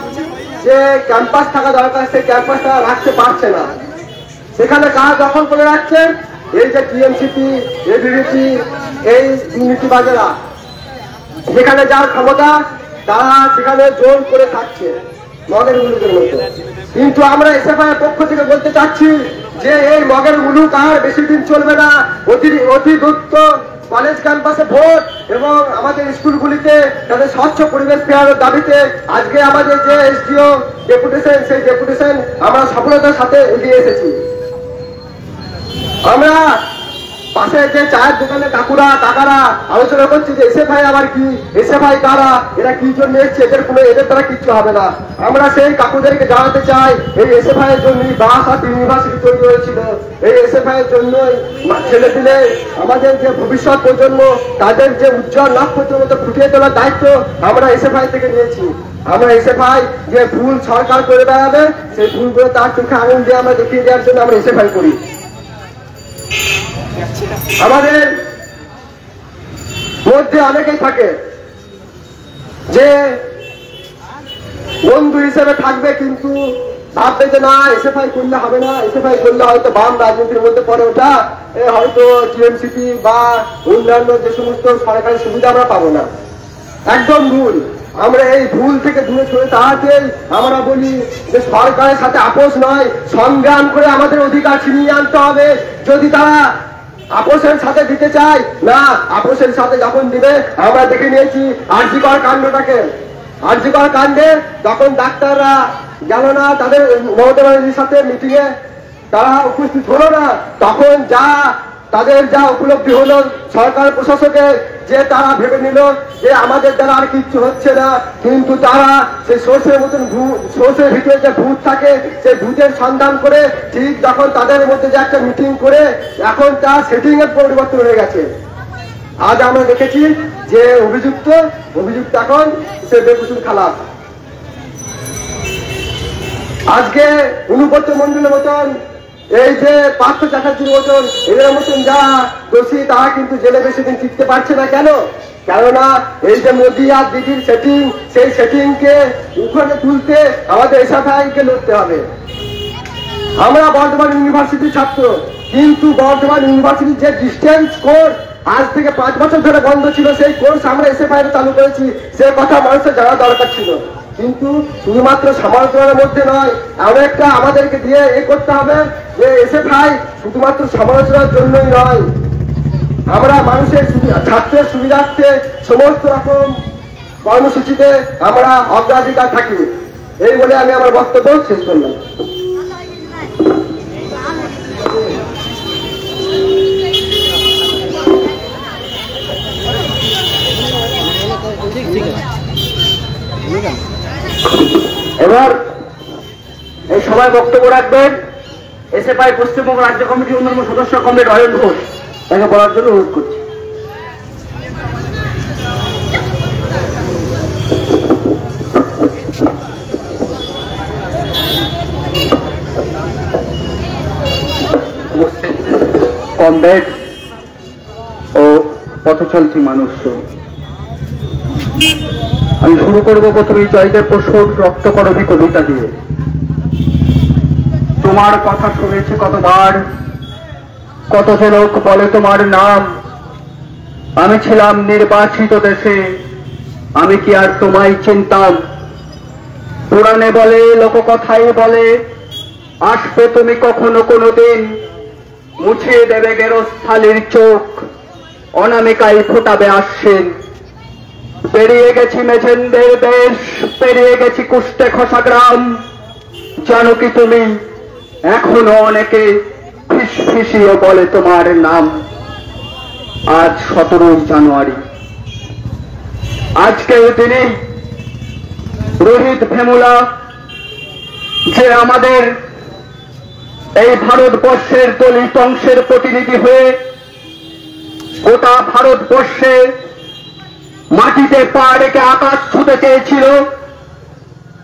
যে ক্যাম্পাস থাকা দরকার, সেই ক্যাম্পাসটা রাখতে পারছে না। সেখানে কাজ দখল করে রাখছে এই যে টিএমসিপি, এবিভিপি, এই দুর্নীতিবাজেরা। যেখানে যার ক্ষমতা তারা সেখানে জোর করে থাকছে মগের মুলুকের মতো। কিন্তু আমরা এসএফআই এর পক্ষ থেকে বলতে চাচ্ছি যে এই মগের মুলুক আর বেশি দিন চলবে না। অতি দ্রুত কলেজ ক্যাম্পাসে ভোট এবং আমাদের স্কুলগুলিতে তাদের স্বচ্ছ পরিবেশ ফেরানোর দাবিতে আজকে আমাদের যে এসডিও ডেপুটেশন, সেই ডেপুটেশন আমরা সফলতার সাথে এগিয়ে এসেছি। আমরা পাশে যে চায়ের দোকানে কাকুরা কাকারা আলোচনা করছি যে এসএফআই আবার কি, এসএফআই কারা, এরা কি জন্য এসছে, এদের দ্বারা কিচ্ছু হবে না। আমরা সেই কাকুদেরকে জানাতে চাই এই এসএফআই এর জন্য বারাসাত ইউনিভার্সিটি তৈরি হয়েছিল। এই এসএফআই এর জন্যই ছেলে দিলে আমাদের যে ভবিষ্যৎ প্রজন্ম, তাদের যে উজ্জ্বল নক্ষত্রের মতো ফুটিয়ে তোলার দায়িত্ব আমরা এসএফআই থেকে নিয়েছি। আমরা এসএফআই যে ভুল সরকার করে বেড়াবে, সেই ভুলগুলো তার চোখে আঙুল দিয়ে আমরা দেখিয়ে দেওয়ার জন্য আমরা এসএফআই করি। আমাদের মধ্যে অনেকেই থাকে যে বন্ধু হিসেবে থাকবে, কিন্তু ভাববে যে না এসএফআই করলে হবে না, এসএফআই করলে হয়তো বাম রাজনীতির মধ্যে পড়ে ওঠা, হয়তো টিএমসিপি বা অন্যান্য যে সমস্ত সরকারি সুবিধা আমরা পাবো না। একদম ভুল। আমরা এই ভুল থেকে দূরে সরে দাঁড়াতেই আমরা বলি যে সরকারের সাথে আপোষ নয়, সংগ্রাম করে আমাদের অধিকার ছিনিয়ে আনতে হবে। যদি তারা আপোষের সাথে দিতে চাই না। আপোষের সাথে যখন দিবে, আমরা দেখে নিয়েছি আরজিকর কাণ্ডটাকে। আরজিকর কাণ্ডে যখন ডাক্তাররা গেল না তাদের মমতা ব্যানার্জির সাথে মিটিং এ, তারা উপস্থিত হলো না, তখন তাদের যা উপলব্ধি হলো সরকার প্রশাসকের, যে তারা ভেবে নিল যে আমাদের দ্বারা আর কিচ্ছু হচ্ছে না। কিন্তু তারা সেই সোর্সের মতন সোর্সের ভিতরে যে ভূত থাকে, সেই ভূতের সন্ধান করে ঠিক যখন তাদের মধ্যে যে একটা মিটিং করে এখন তা সেটিং এর পরিবর্তন হয়ে গেছে। আজ আমরা দেখেছি যে অভিযুক্ত এখন সে বেকুসুর খালাস। আজকে অনুব্রত মন্ডলের মতন, এই যে পার্থ চ্যাটার্জির মতন, এদের মতন যা দোষী তারা কিন্তু জেলে বেশি দিন টিকতে পারছে না। কেননা এই যে মোদি আর দিদির সেটিং, সেই সেটিংকে উঠে তুলতে আমাদের এসএফআইকে লড়তে হবে। আমরা বর্ধমান ইউনিভার্সিটির ছাত্র, কিন্তু বর্ধমান ইউনিভার্সিটির যে ডিস্টেন্স কোর্স আজ থেকে 5 বছর ধরে বন্ধ ছিল, সেই কোর্স আমরা এসএফআই চালু করেছি। সে কথা মানুষের জানা দরকার ছিল, কিন্তু শুধুমাত্র সমালোচনার মধ্যে নয়, এমন একটা আমাদেরকে দিয়ে করতে হবে যে এসএফআই শুধুমাত্র সমালোচনার জন্যই নয়, আমরা মানুষের ছাত্রের সুবিধার্থে সমস্ত রকম কর্মসূচিতে আমরা অগ্রাধিকার থাকি। এই বলে আমি আমার বক্তব্য শেষ করলাম। এবার এই সভায় বক্তব্য রাখবেন এসএফআই পশ্চিমবঙ্গ রাজ্য কমিটির অন্যান্য সদস্য কমরেড অয়ন ঘোষ, তাকে বলার জন্য অনুরোধ করছি। কমরেড ও পথচলতি মানুষ, আমি শুরু করবো প্রথমে জয়দেব বসুর রক্তকরবী কবিতা দিয়ে। তোমার কথা শুনেছি কতবার, কত লোক বলে তোমার নাম, আমি ছিলাম নির্বাচিত দেশে, আমি কি আর তোমায় চিনতাম? পুরাণে বলে, লোককথায় বলে, আসবে তুমি কখনো কোনোদিন, মুছিয়ে দেবে গেরস্থালির চোখ, অনামিকায় ফোটাবে আশ্বিন। পেরিয়ে গেছি মেছেন্দের দেশ, পেরিয়ে গেছি কুষ্টে খসা গ্রাম, জানো কি তুমি এখনো অনেকে ফিসফিসিয়ে বলে তোমার নাম। আজ 17 জানুয়ারি, আজকের দিনে রোহিত ভেমুলা, যে আমাদের এই ভারতবর্ষের দলিত অংশের প্রতিনিধি হয়ে গোটা ভারতবর্ষে মাটিতে পা রেখে আকাশ ছুঁতে চেয়েছিল,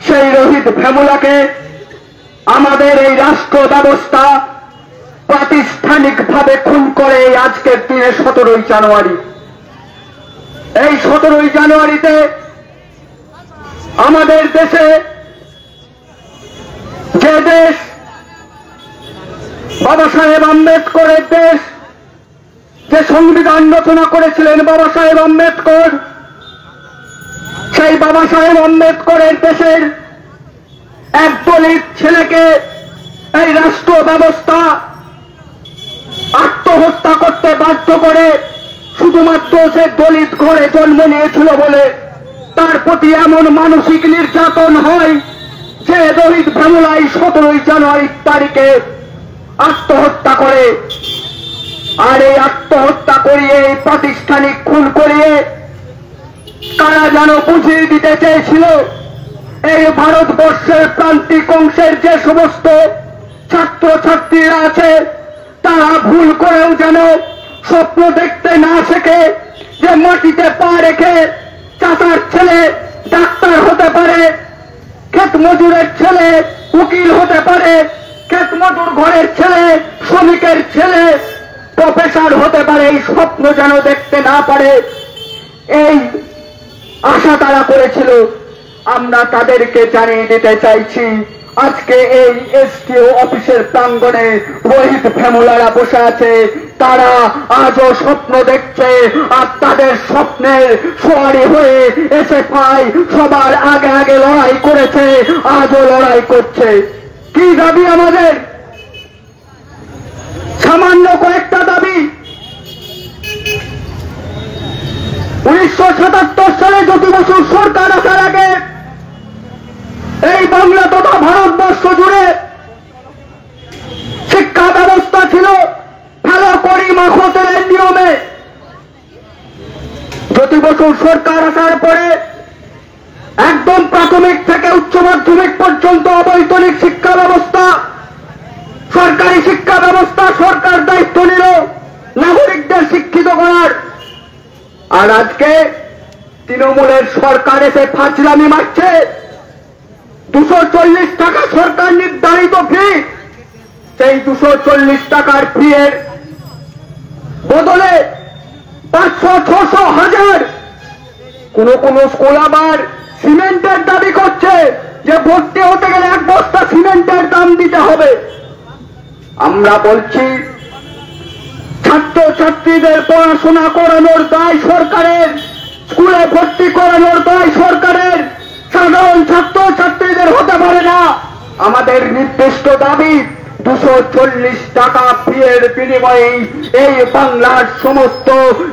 সেই রোহিত ভেমুলাকে আমাদের এই রাষ্ট্র ব্যবস্থা প্রাতিষ্ঠানিকভাবে খুন করে আজকের দিনে 17 জানুয়ারি। এই 17 জানুয়ারিতে আমাদের দেশে, যে দেশ বাবা সাহেব আম্বেদকরের দেশ, যে সংবিধান রচনা করেছিলেন বাবা সাহেব আম্বেদকর, সেই বাবা সাহেব আম্বেদকরের দেশের এক দলিত ছেলেকে এই রাষ্ট্র ব্যবস্থা আত্মহত্যা করতে বাধ্য করে, শুধুমাত্র সে দলিত ঘরে জন্ম নিয়েছিল বলে তার প্রতি এমন মানসিক নির্যাতন হয় যে রোহিত ভেমুলাই 17 জানুয়ারি তারিখে আত্মহত্যা করে। আর এই আত্মহত্যা করিয়ে, প্রাতিষ্ঠানিক খুন করিয়ে তারা যেন বুঝিয়ে দিতে চেয়েছিল এই ভারতবর্ষের প্রান্তিক অংশের যে সমস্ত ছাত্রছাত্রীরা আছে তারা ভুল করেও যেন স্বপ্ন দেখতে না শেখে যে মাটিতে পা রেখে চাচার ছেলে ডাক্তার হতে পারে, ক্ষেত মজুরের ছেলে উকিল হতে পারে, ক্ষেত মজুর ঘরের ছেলে শ্রমিকের ছেলে প্রফেসর হতে পারে। এই স্বপ্ন যেন দেখতে না পারে, এই আশা তারা করেছিল। আমরা তাদেরকে জানিয়ে দিতে চাইছি, আজকে এই এসটিও অফিসের প্রাঙ্গণে রোহিত ভেমুলারা বসে আছে, তারা আজও স্বপ্ন দেখছে, আর তাদের স্বপ্নের সোয়ারি হয়ে এসএফআই সবার আগে আগে লড়াই করেছে, আজও লড়াই করছে। কি দাবি আমাদের? সামান্য কয়েকটা দাবি, 1977 সালে জ্যোতি বসুর সরকার আসার আগে এই বাংলা তথা ভারতবর্ষ জুড়ে শিক্ষা ব্যবস্থা ছিল ফেলো করি মাখো তেলের নিয়মে। জ্যোতি বসুর সরকার আসার পরে একদম প্রাথমিক থেকে উচ্চ মাধ্যমিক পর্যন্ত অবৈতনিক শিক্ষা ব্যবস্থা, সরকারি শিক্ষা ব্যবস্থা সরকার দায়িত্ব নিল নাগরিকদের শিক্ষিত করার। আর আজকে তৃণমূলের সরকার এসে ফাজলামি মারছে। 240 টাকা সরকার নির্ধারিত ফি, সেই 240 টাকার ফি এর বদলে 500, 600, 1000 কোন কোন স্কুল আবার সিমেন্টের দাবি করছে যে ভর্তি হতে গেলে 1 বস্তা সিমেন্টের দাম দিতে হবে। আমরা বলছি ছাত্র ছাত্রীদের পড়াশোনা করানোর দায় সরকারের, স্কুলে ভর্তি করানোর দায় সরকারের, সাধারণ ছাত্র ছাত্রীদের হতে পারে না। আমাদের নির্দিষ্ট দাবি 240 টাকা ফিয়ের বিনিময়ে এই বাংলার সমস্ত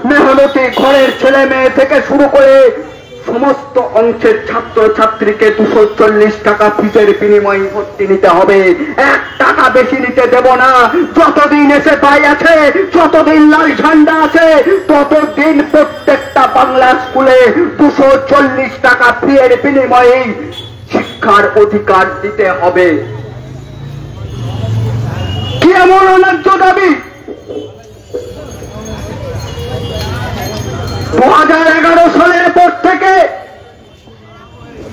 মেহনতি ঘরের ছেলে মেয়ে থেকে শুরু করে সমস্ত অংশের ছাত্র ছাত্রীকে 240 টাকা ফিসের বিনিময়ে ভর্তি নিতে হবে। 1 টাকা বেশি নিতে দেব না। যতদিন এসে পাই আছে, যতদিন লাল ঝান্ডা আছে, ততদিন প্রত্যেকটা বাংলা স্কুলে 240 টাকা ফিয়ের বিনিময়ে শিক্ষার অধিকার দিতে হবে। কি এমন অন্যায্য দাবি? 2011 সালের পর থেকে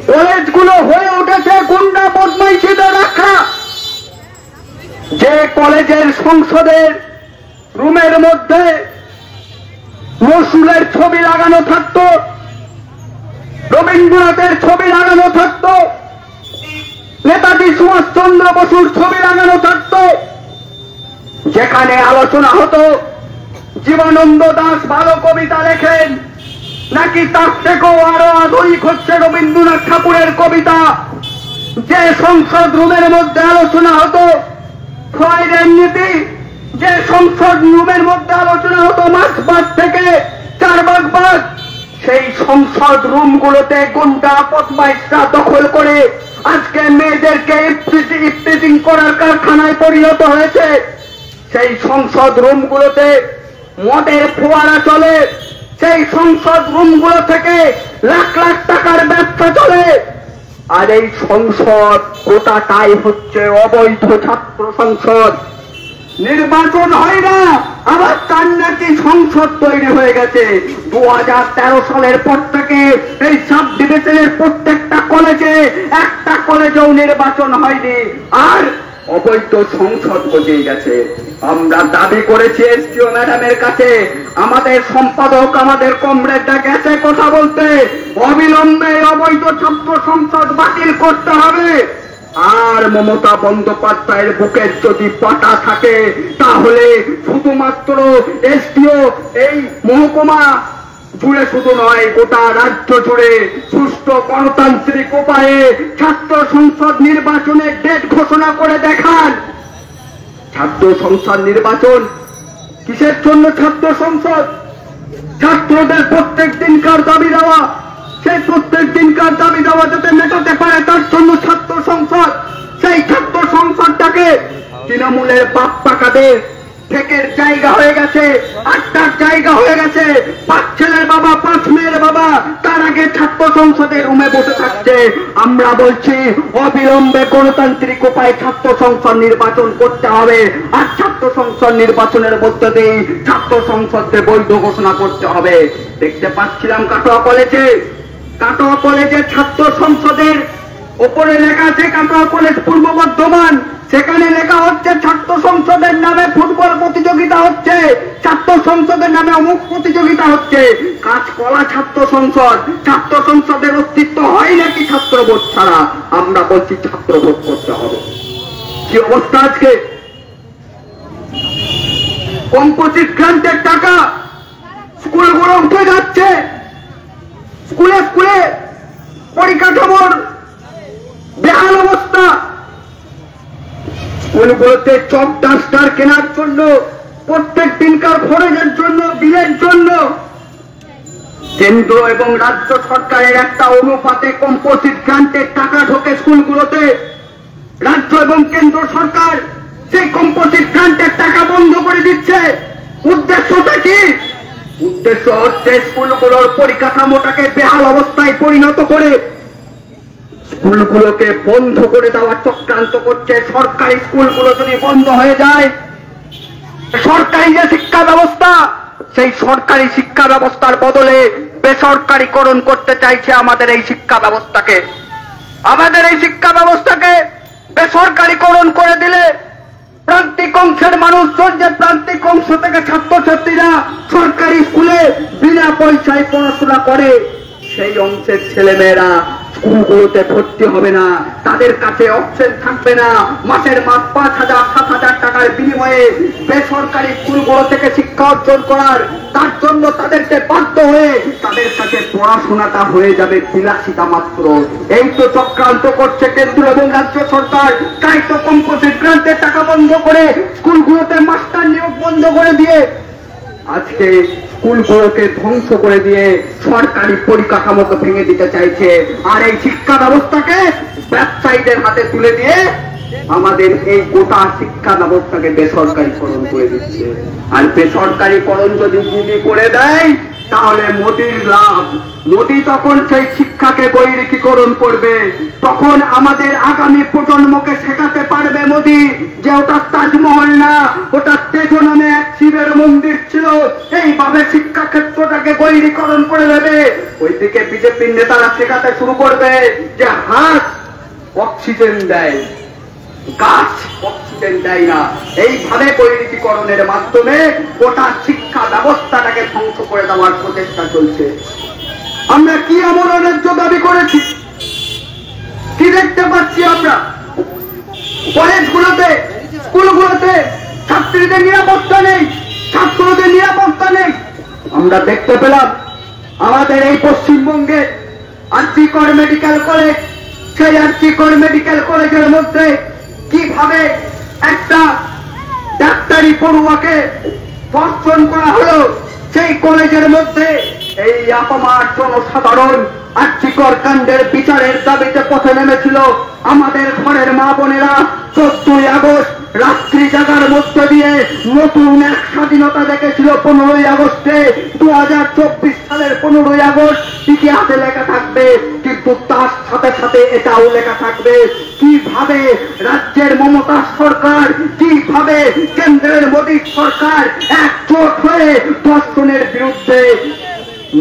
কলেজগুলো হয়ে উঠেছে গুন্ডা বদমাইশিদের রাখা। যে কলেজের সংসদের রুমের মধ্যে নজরুলের ছবি লাগানো থাকতো, রবীন্দ্রনাথের ছবি লাগানো থাকতো, নেতাজি সুভাষচন্দ্র বসুর ছবি লাগানো থাকতো, যেখানে আলোচনা হতো জীবনানন্দ দাশ ভালো কবিতা লেখেন নাকি তার থেকেও আরো আধুনিক হচ্ছে রবীন্দ্রনাথ ঠাকুরের কবিতা, যে সংসদ রুমের মধ্যে আলোচনা হতো ফ্রয়েডের নীতি, যে সংসদ রুমের মধ্যে আলোচনা হতো মার্ক্সবাদ থেকে চারবাগবাদ, সেই সংসদ রুমগুলোতে গুন্ডা বদমাইশরা দখল করে আজকে মেয়েদেরকে ইফটিজিং করার কারখানায় পরিণত হয়েছে। সেই সংসদ রুমগুলোতে মদের ফোয়ারা চলে, সেই সংসদ রুমগুলো থেকে লাখ লাখ টাকার ব্যবসা চলে। আর এই সংসদ গোটাটাই হচ্ছে অবৈধ ছাত্র সংসদ। নির্বাচন হয় না, আবার তার নাকি সংসদ তৈরি হয়ে গেছে। 2013 সালের পর থেকে এই সাব ডিভিশনের প্রত্যেকটা কলেজে একটা কলেজেও নির্বাচন হয়নি, আর অবৈধ সংসদ বসেই গেছে। আমরা দাবি করেছি এসডিও ম্যাডামের কাছে, আমাদের সম্পাদক আমাদের কমরেডরা গেছে কথা বলতে, অবিলম্বে অবৈধ ছাত্র সংসদ বাতিল করতে হবে। আর মমতা বন্দ্যোপাধ্যায়ের বুকের যদি পাটা থাকে তাহলে শুধুমাত্র এসডিও এই মহকুমা জুড়ে শুধু নয়, গোটা রাজ্য জুড়ে সুষ্ঠু গণতান্ত্রিক উপায়ে ছাত্র সংসদ নির্বাচনের ডেট ঘোষণা করে দেখান। ছাত্র সংসদ নির্বাচন কিসের জন্য? ছাত্র সংসদ ছাত্রদের প্রত্যেক দিনকার দাবি দেওয়া, সেই প্রত্যেক দিনকার দাবি দেওয়া যাতে মেটাতে পারে তার জন্য ছাত্র সংসদ। সেই ছাত্র সংসদটাকে তৃণমূলের বাপ টাকাদের ঠেকের জায়গা হয়ে গেছে, আড্ডার জায়গা হয়ে গেছে। 5 ছেলের বাবা 5 মেয়ের বাবা তার আগে ছাত্র সংসদের রুমে বসে থাকছে। আমরা বলছি অবিলম্বে গণতান্ত্রিক উপায়ে ছাত্র সংসদ নির্বাচন করতে হবে, আর ছাত্র সংসদ নির্বাচনের মধ্যে দিয়ে ছাত্র সংসদকে বৈধ ঘোষণা করতে হবে। দেখতে পাচ্ছিলাম কাটোয়া কলেজের ছাত্র সংসদের উপরে লেখা আছে কাটোয়া কলেজ পূর্ব বর্ধমান, সেখানে লেখা হচ্ছে ছাত্র সংসদের নামে ফুটবল প্রতিযোগিতা হচ্ছে, ছাত্র সংসদের নামে অমুক প্রতিযোগিতা হচ্ছে। কাঁচকলা ছাত্র সংসদের অস্তিত্ব হয় নাকি ছাত্র ভোট ছাড়া? আমরা বলছি ছাত্র ভোট করতে হবে। কি অবস্থা আজকে? কম্পোজিট গ্রান্টের টাকা স্কুলগুলো উঠে যাচ্ছে, স্কুলে পরিকাঠামোর বেহাল অবস্থা। স্কুলগুলোতে চক ডাস্টার কেনার জন্য, প্রত্যেক দিনকার খরচের জন্য, বিলের জন্য কেন্দ্র এবং রাজ্য সরকারের একটা অনুপাতে কম্পোজিট গ্রান্টের টাকা ঢোকে স্কুলগুলোতে। রাজ্য এবং কেন্দ্র সরকার সেই কম্পোজিট গ্রান্টের টাকা বন্ধ করে দিচ্ছে। উদ্দেশ্যটা কি? উদ্দেশ্য হচ্ছে স্কুলগুলোর পরিকাঠামোটাকে বেহাল অবস্থায় পরিণত করে স্কুলগুলোকে বন্ধ করে দেওয়ার চক্রান্ত করছে। সরকারি স্কুলগুলো যদি বন্ধ হয়ে যায়, সরকারি যে শিক্ষা ব্যবস্থা, সেই সরকারি শিক্ষা ব্যবস্থার বদলে বেসরকারীকরণ করতে চাইছে আমাদের এই শিক্ষা ব্যবস্থাকে। আমাদের এই শিক্ষা ব্যবস্থাকে বেসরকারীকরণ করে দিলে প্রান্তিক অংশের মানুষজন, যে প্রান্তিক অংশ থেকে ছাত্রছাত্রীরা সরকারি স্কুলে বিনা পয়সায় পড়াশোনা করে, সেই অংশের ছেলেমেয়েরা স্কুলগুলোতে ভর্তি হবে না। তাদের কাছে অপশন থাকবে না মাসের মাস 5,000 7,000 টাকার বিনিময়ে বেসরকারি স্কুলগুলো থেকে শিক্ষা অর্জন করার। তার জন্য তাদেরকে বাধ্য হয়ে তাদের কাছে পড়াশোনাটা হয়ে যাবে বিলাসিতা মাত্র। এই তো চক্রান্ত করছে কেন্দ্র এবং রাজ্য সরকার। তাই তো কম্পোজিট গ্রান্টের টাকা বন্ধ করে স্কুলগুলোতে মাস্টার নিয়োগ বন্ধ করে দিয়ে আজকে স্কুলগুলোকে ধ্বংস করে দিয়ে সরকারি পরিকাঠামোকে ভেঙে দিতে চাইছে। আর এই শিক্ষা ব্যবস্থাকে ব্যবসায়ীদের হাতে তুলে দিয়ে আমাদের এই গোটা শিক্ষা ব্যবস্থাকে বেসরকারীকরণ করে দিচ্ছে। আর বেসরকারীকরণ যদি মোদি করে দেয়, তাহলে মোদির লাভ। মোদি তখন সেই শিক্ষাকে বৈরিকীকরণ করবে। তখন আমাদের আগামী প্রজন্মকে শেখাতে পারবে মোদি যে ওটা তাজমহল না, ওটা তেজো নামে এক শিবের মন্দির ছিল। এইভাবে শিক্ষা ক্ষেত্রটাকে বৈরিকরণ করে দেবে। ওইদিকে বিজেপির নেতারা শেখাতে শুরু করবে যে হাত অক্সিজেন দেয়, গাছ অক্সিজেন দেয় না। এইভাবে বৈরিকীকরণের মাধ্যমে গোটা শিক্ষা ব্যবস্থাটাকে ধ্বংস করে দেওয়ার প্রচেষ্টা চলছে। আমরা কি এমন ন্যায্য দাবি করেছি? কি দেখতে পাচ্ছি আমরা? কলেজগুলোতে, স্কুলগুলোতে ছাত্রীদের নিরাপত্তা নেই, ছাত্রদের নিরাপত্তা নেই। আমরা দেখতে পেলাম আমাদের এই পশ্চিমবঙ্গে আরজিকর মেডিকেল কলেজ, সেই আরজিকর মেডিকেল কলেজের মধ্যে কিভাবে একটা ডাক্তারি পড়ুয়াকে ধর্ষণ করা হলো। সেই কলেজের মধ্যে এই আপামার জনসাধারণ আরজিকর কাণ্ডের বিচারের দাবিতে পথে নেমেছিল। আমাদের ঘরের মা বোনেরা 14ই আগস্ট রাত্রি জাগার মধ্যে দিয়ে নতুন এক স্বাধীনতা দেখেছিল। 15ই আগস্টে 2024 সালের 15ই আগস্ট ইতিহাসে লেখা থাকবে, কিন্তু তার সাথে সাথে এটাও লেখা থাকবে কিভাবে রাজ্যের মমতা সরকার, কিভাবে কেন্দ্রের মোদী সরকার একজোট হয়ে ধর্ষণের বিরুদ্ধে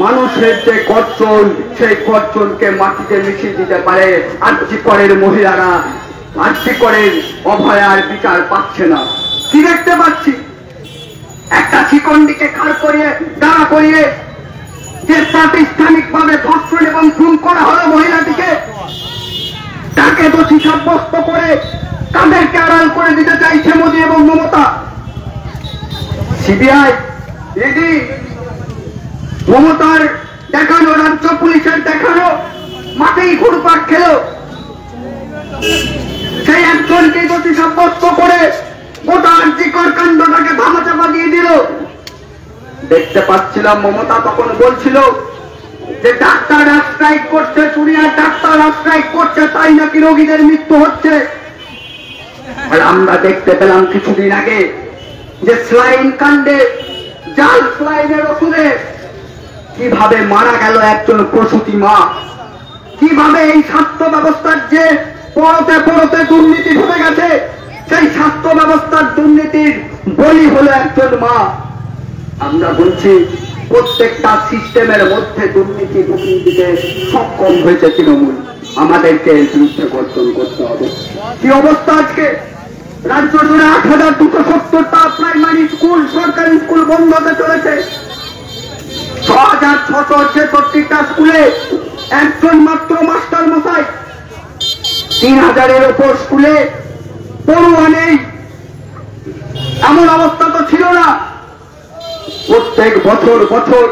মানুষের যে গর্জন, সেই গর্জনকে মাটিতে মিশিয়ে দিতে পারে। আরজিকরের মহিলারা আরজিকরের অভয়ার বিচার পাচ্ছে না। কি দেখতে পাচ্ছি? একটা শিকন্ডিকে খাড় করিয়ে দাঁড়া করিয়ে যে প্রাতিষ্ঠানিক ভাবে ধর্ষণ এবং খুন করা হলো মহিলাটিকে, তাকে দোষী সাব্যস্ত করে তাদেরকে আড়াল করে দিতে চাইছে মোদী এবং মমতা। সিবিআই, ইডি, মমতার দেখানো, রাজ্য পুলিশের দেখানো মাঠেই ঘুরপাক খেল। সেই একজনকে দোষী সাব্যস্ত করে গোটা আরজিকর কাণ্ডটাকে ধামাচাপা দিয়ে দিল। দেখতে পাচ্ছিলাম মমতা তখন বলছিল যে ডাক্তাররা স্ট্রাইক করছে, চুরিয়ার ডাক্তাররা স্ট্রাইক করছে, তাই নাকি রোগীদের মৃত্যু হচ্ছে। আর আমরা দেখতে পেলাম কিছুদিন আগে যে স্লাইন কাণ্ডে, জাল স্লাইনের ওষুধে কিভাবে মারা গেল একজন প্রসূতি মা। কিভাবে এই স্বাস্থ্য ব্যবস্থার যে পরতে পরতে দুর্নীতি ঢুকে গেছে, সেই স্বাস্থ্য ব্যবস্থার দুর্নীতির বলি হলো একজন মা। আমরা বলছি প্রত্যেকটা সিস্টেমের মধ্যে দুর্নীতি ঢুকিয়ে দিতে সক্ষম হয়েছে তৃণমূল। আমাদেরকে এর বিরুদ্ধে গর্জন করতে হবে। কি অবস্থা আজকে? রাজ্য জুড়ে 8,270টা প্রাইমারি স্কুল, সরকারি স্কুল বন্ধ হতে চলেছে। 6,666টা স্কুলে একজন মাত্র মাস্টার মশাই, 3,000-এর ওপর স্কুলে পড়ুয়া নেই। এমন অবস্থা তো ছিল না। প্রত্যেক বছর বছর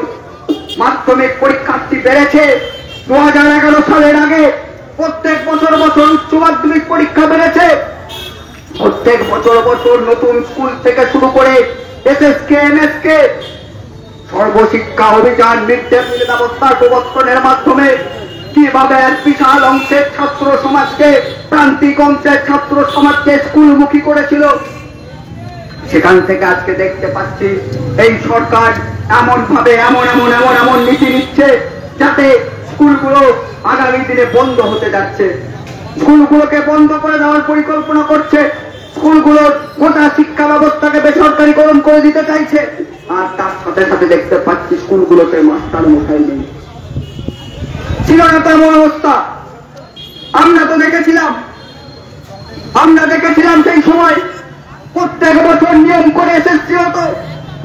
মাধ্যমিক পরীক্ষার্থী বেড়েছে। 2011 সালের আগে প্রত্যেক বছর বছর উচ্চ মাধ্যমিক পরীক্ষা বেড়েছে। প্রত্যেক বছর বছর নতুন স্কুল থেকে শুরু করে SSK, MSK Sarva Shiksha Abhiyan mid day meal ব্যবস্থার প্রবর্তনের মাধ্যমে কিভাবে এক বিশাল অংশের ছাত্র সমাজকে, প্রান্তিক অংশের ছাত্র সমাজকে স্কুলমুখী করেছিল, সেখান থেকে আজকে দেখতে পাচ্ছি এই সরকার এমন ভাবে এমন নীতি নিচ্ছে যাতে স্কুলগুলো আগামী দিনে বন্ধ হতে যাচ্ছে। স্কুলগুলোকে বন্ধ করে দেওয়ার পরিকল্পনা করছে, স্কুলগুলোর গোটা শিক্ষা ব্যবস্থাকে বেসরকারীকরণ করে দিতে চাইছে। আর তার সাথে সাথে দেখতে পাচ্ছি স্কুলগুলোতে মাস্টার মশাই নেই। ছিল না তেমন অবস্থা। আমরা দেখেছিলাম সেই সময় প্রত্যেক বছর নিয়ম করে এসএসসি হতো,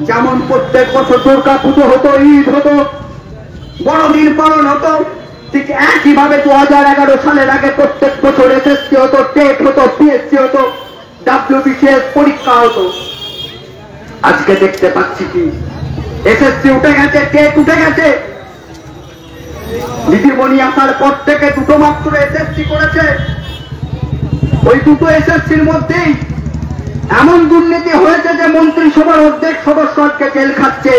যেমন প্রত্যেক বছর দুর্গা পুজো হতো, ঈদ হতো, বড়দিন পালন হতো, ঠিক একইভাবে 2011 সালের আগে প্রত্যেক বছর এসএসসি হতো, টেট হতো, পিএসসি হতো, WBCS পরীক্ষা হতো। আজকে দেখতে পাচ্ছি কি এসএসসি উঠে গেছে, টেট উঠে গেছে। দিদিমণি আসার পর থেকে দুটো মাত্র এসএসসি করেছে। ওই দুটো এসএসসির মধ্যেই এমন দুর্নীতি হয়েছে যে মন্ত্রিসভার অর্ধেক সদস্য আজকে জেল খাচ্ছে।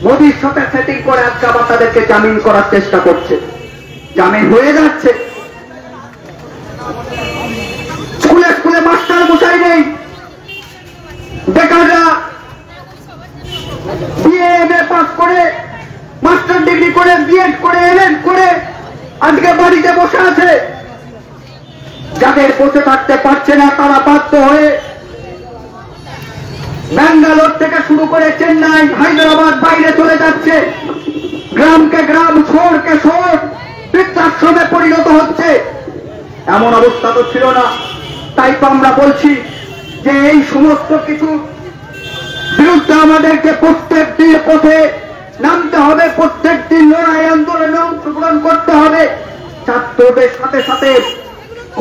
মোদির সাথে সেটিং করে আজকে আবার তাদেরকে জামিন করার চেষ্টা করছে, জামিন হয়ে যাচ্ছে। স্কুলে স্কুলে মাস্টার মশাই নেই। বেকাররা বিএ পাস করে, মাস্টার ডিগ্রি করে, বিএড করে, এমএড করে আজকে বাড়িতে বসে আছে। যাদের বসে থাকতে পারছে না তারা বাধ্য হয়ে ব্যাঙ্গালোর থেকে শুরু করে চেন্নাই, হায়দ্রাবাদ বাইরে চলে যাচ্ছে। গ্রামকে গ্রাম, শহরকে শহর বৃদ্ধাশ্রমে পরিণত হচ্ছে। এমন অবস্থা তো ছিল না। তাই তো আমরা বলছি যে এই সমস্ত কিছু বিরুদ্ধে আমাদেরকে প্রত্যেক দিন পথে নামতে হবে, প্রত্যেক দিন লড়াই আন্দোলনে অংশগ্রহণ করতে হবে। ছাত্রদের সাথে সাথে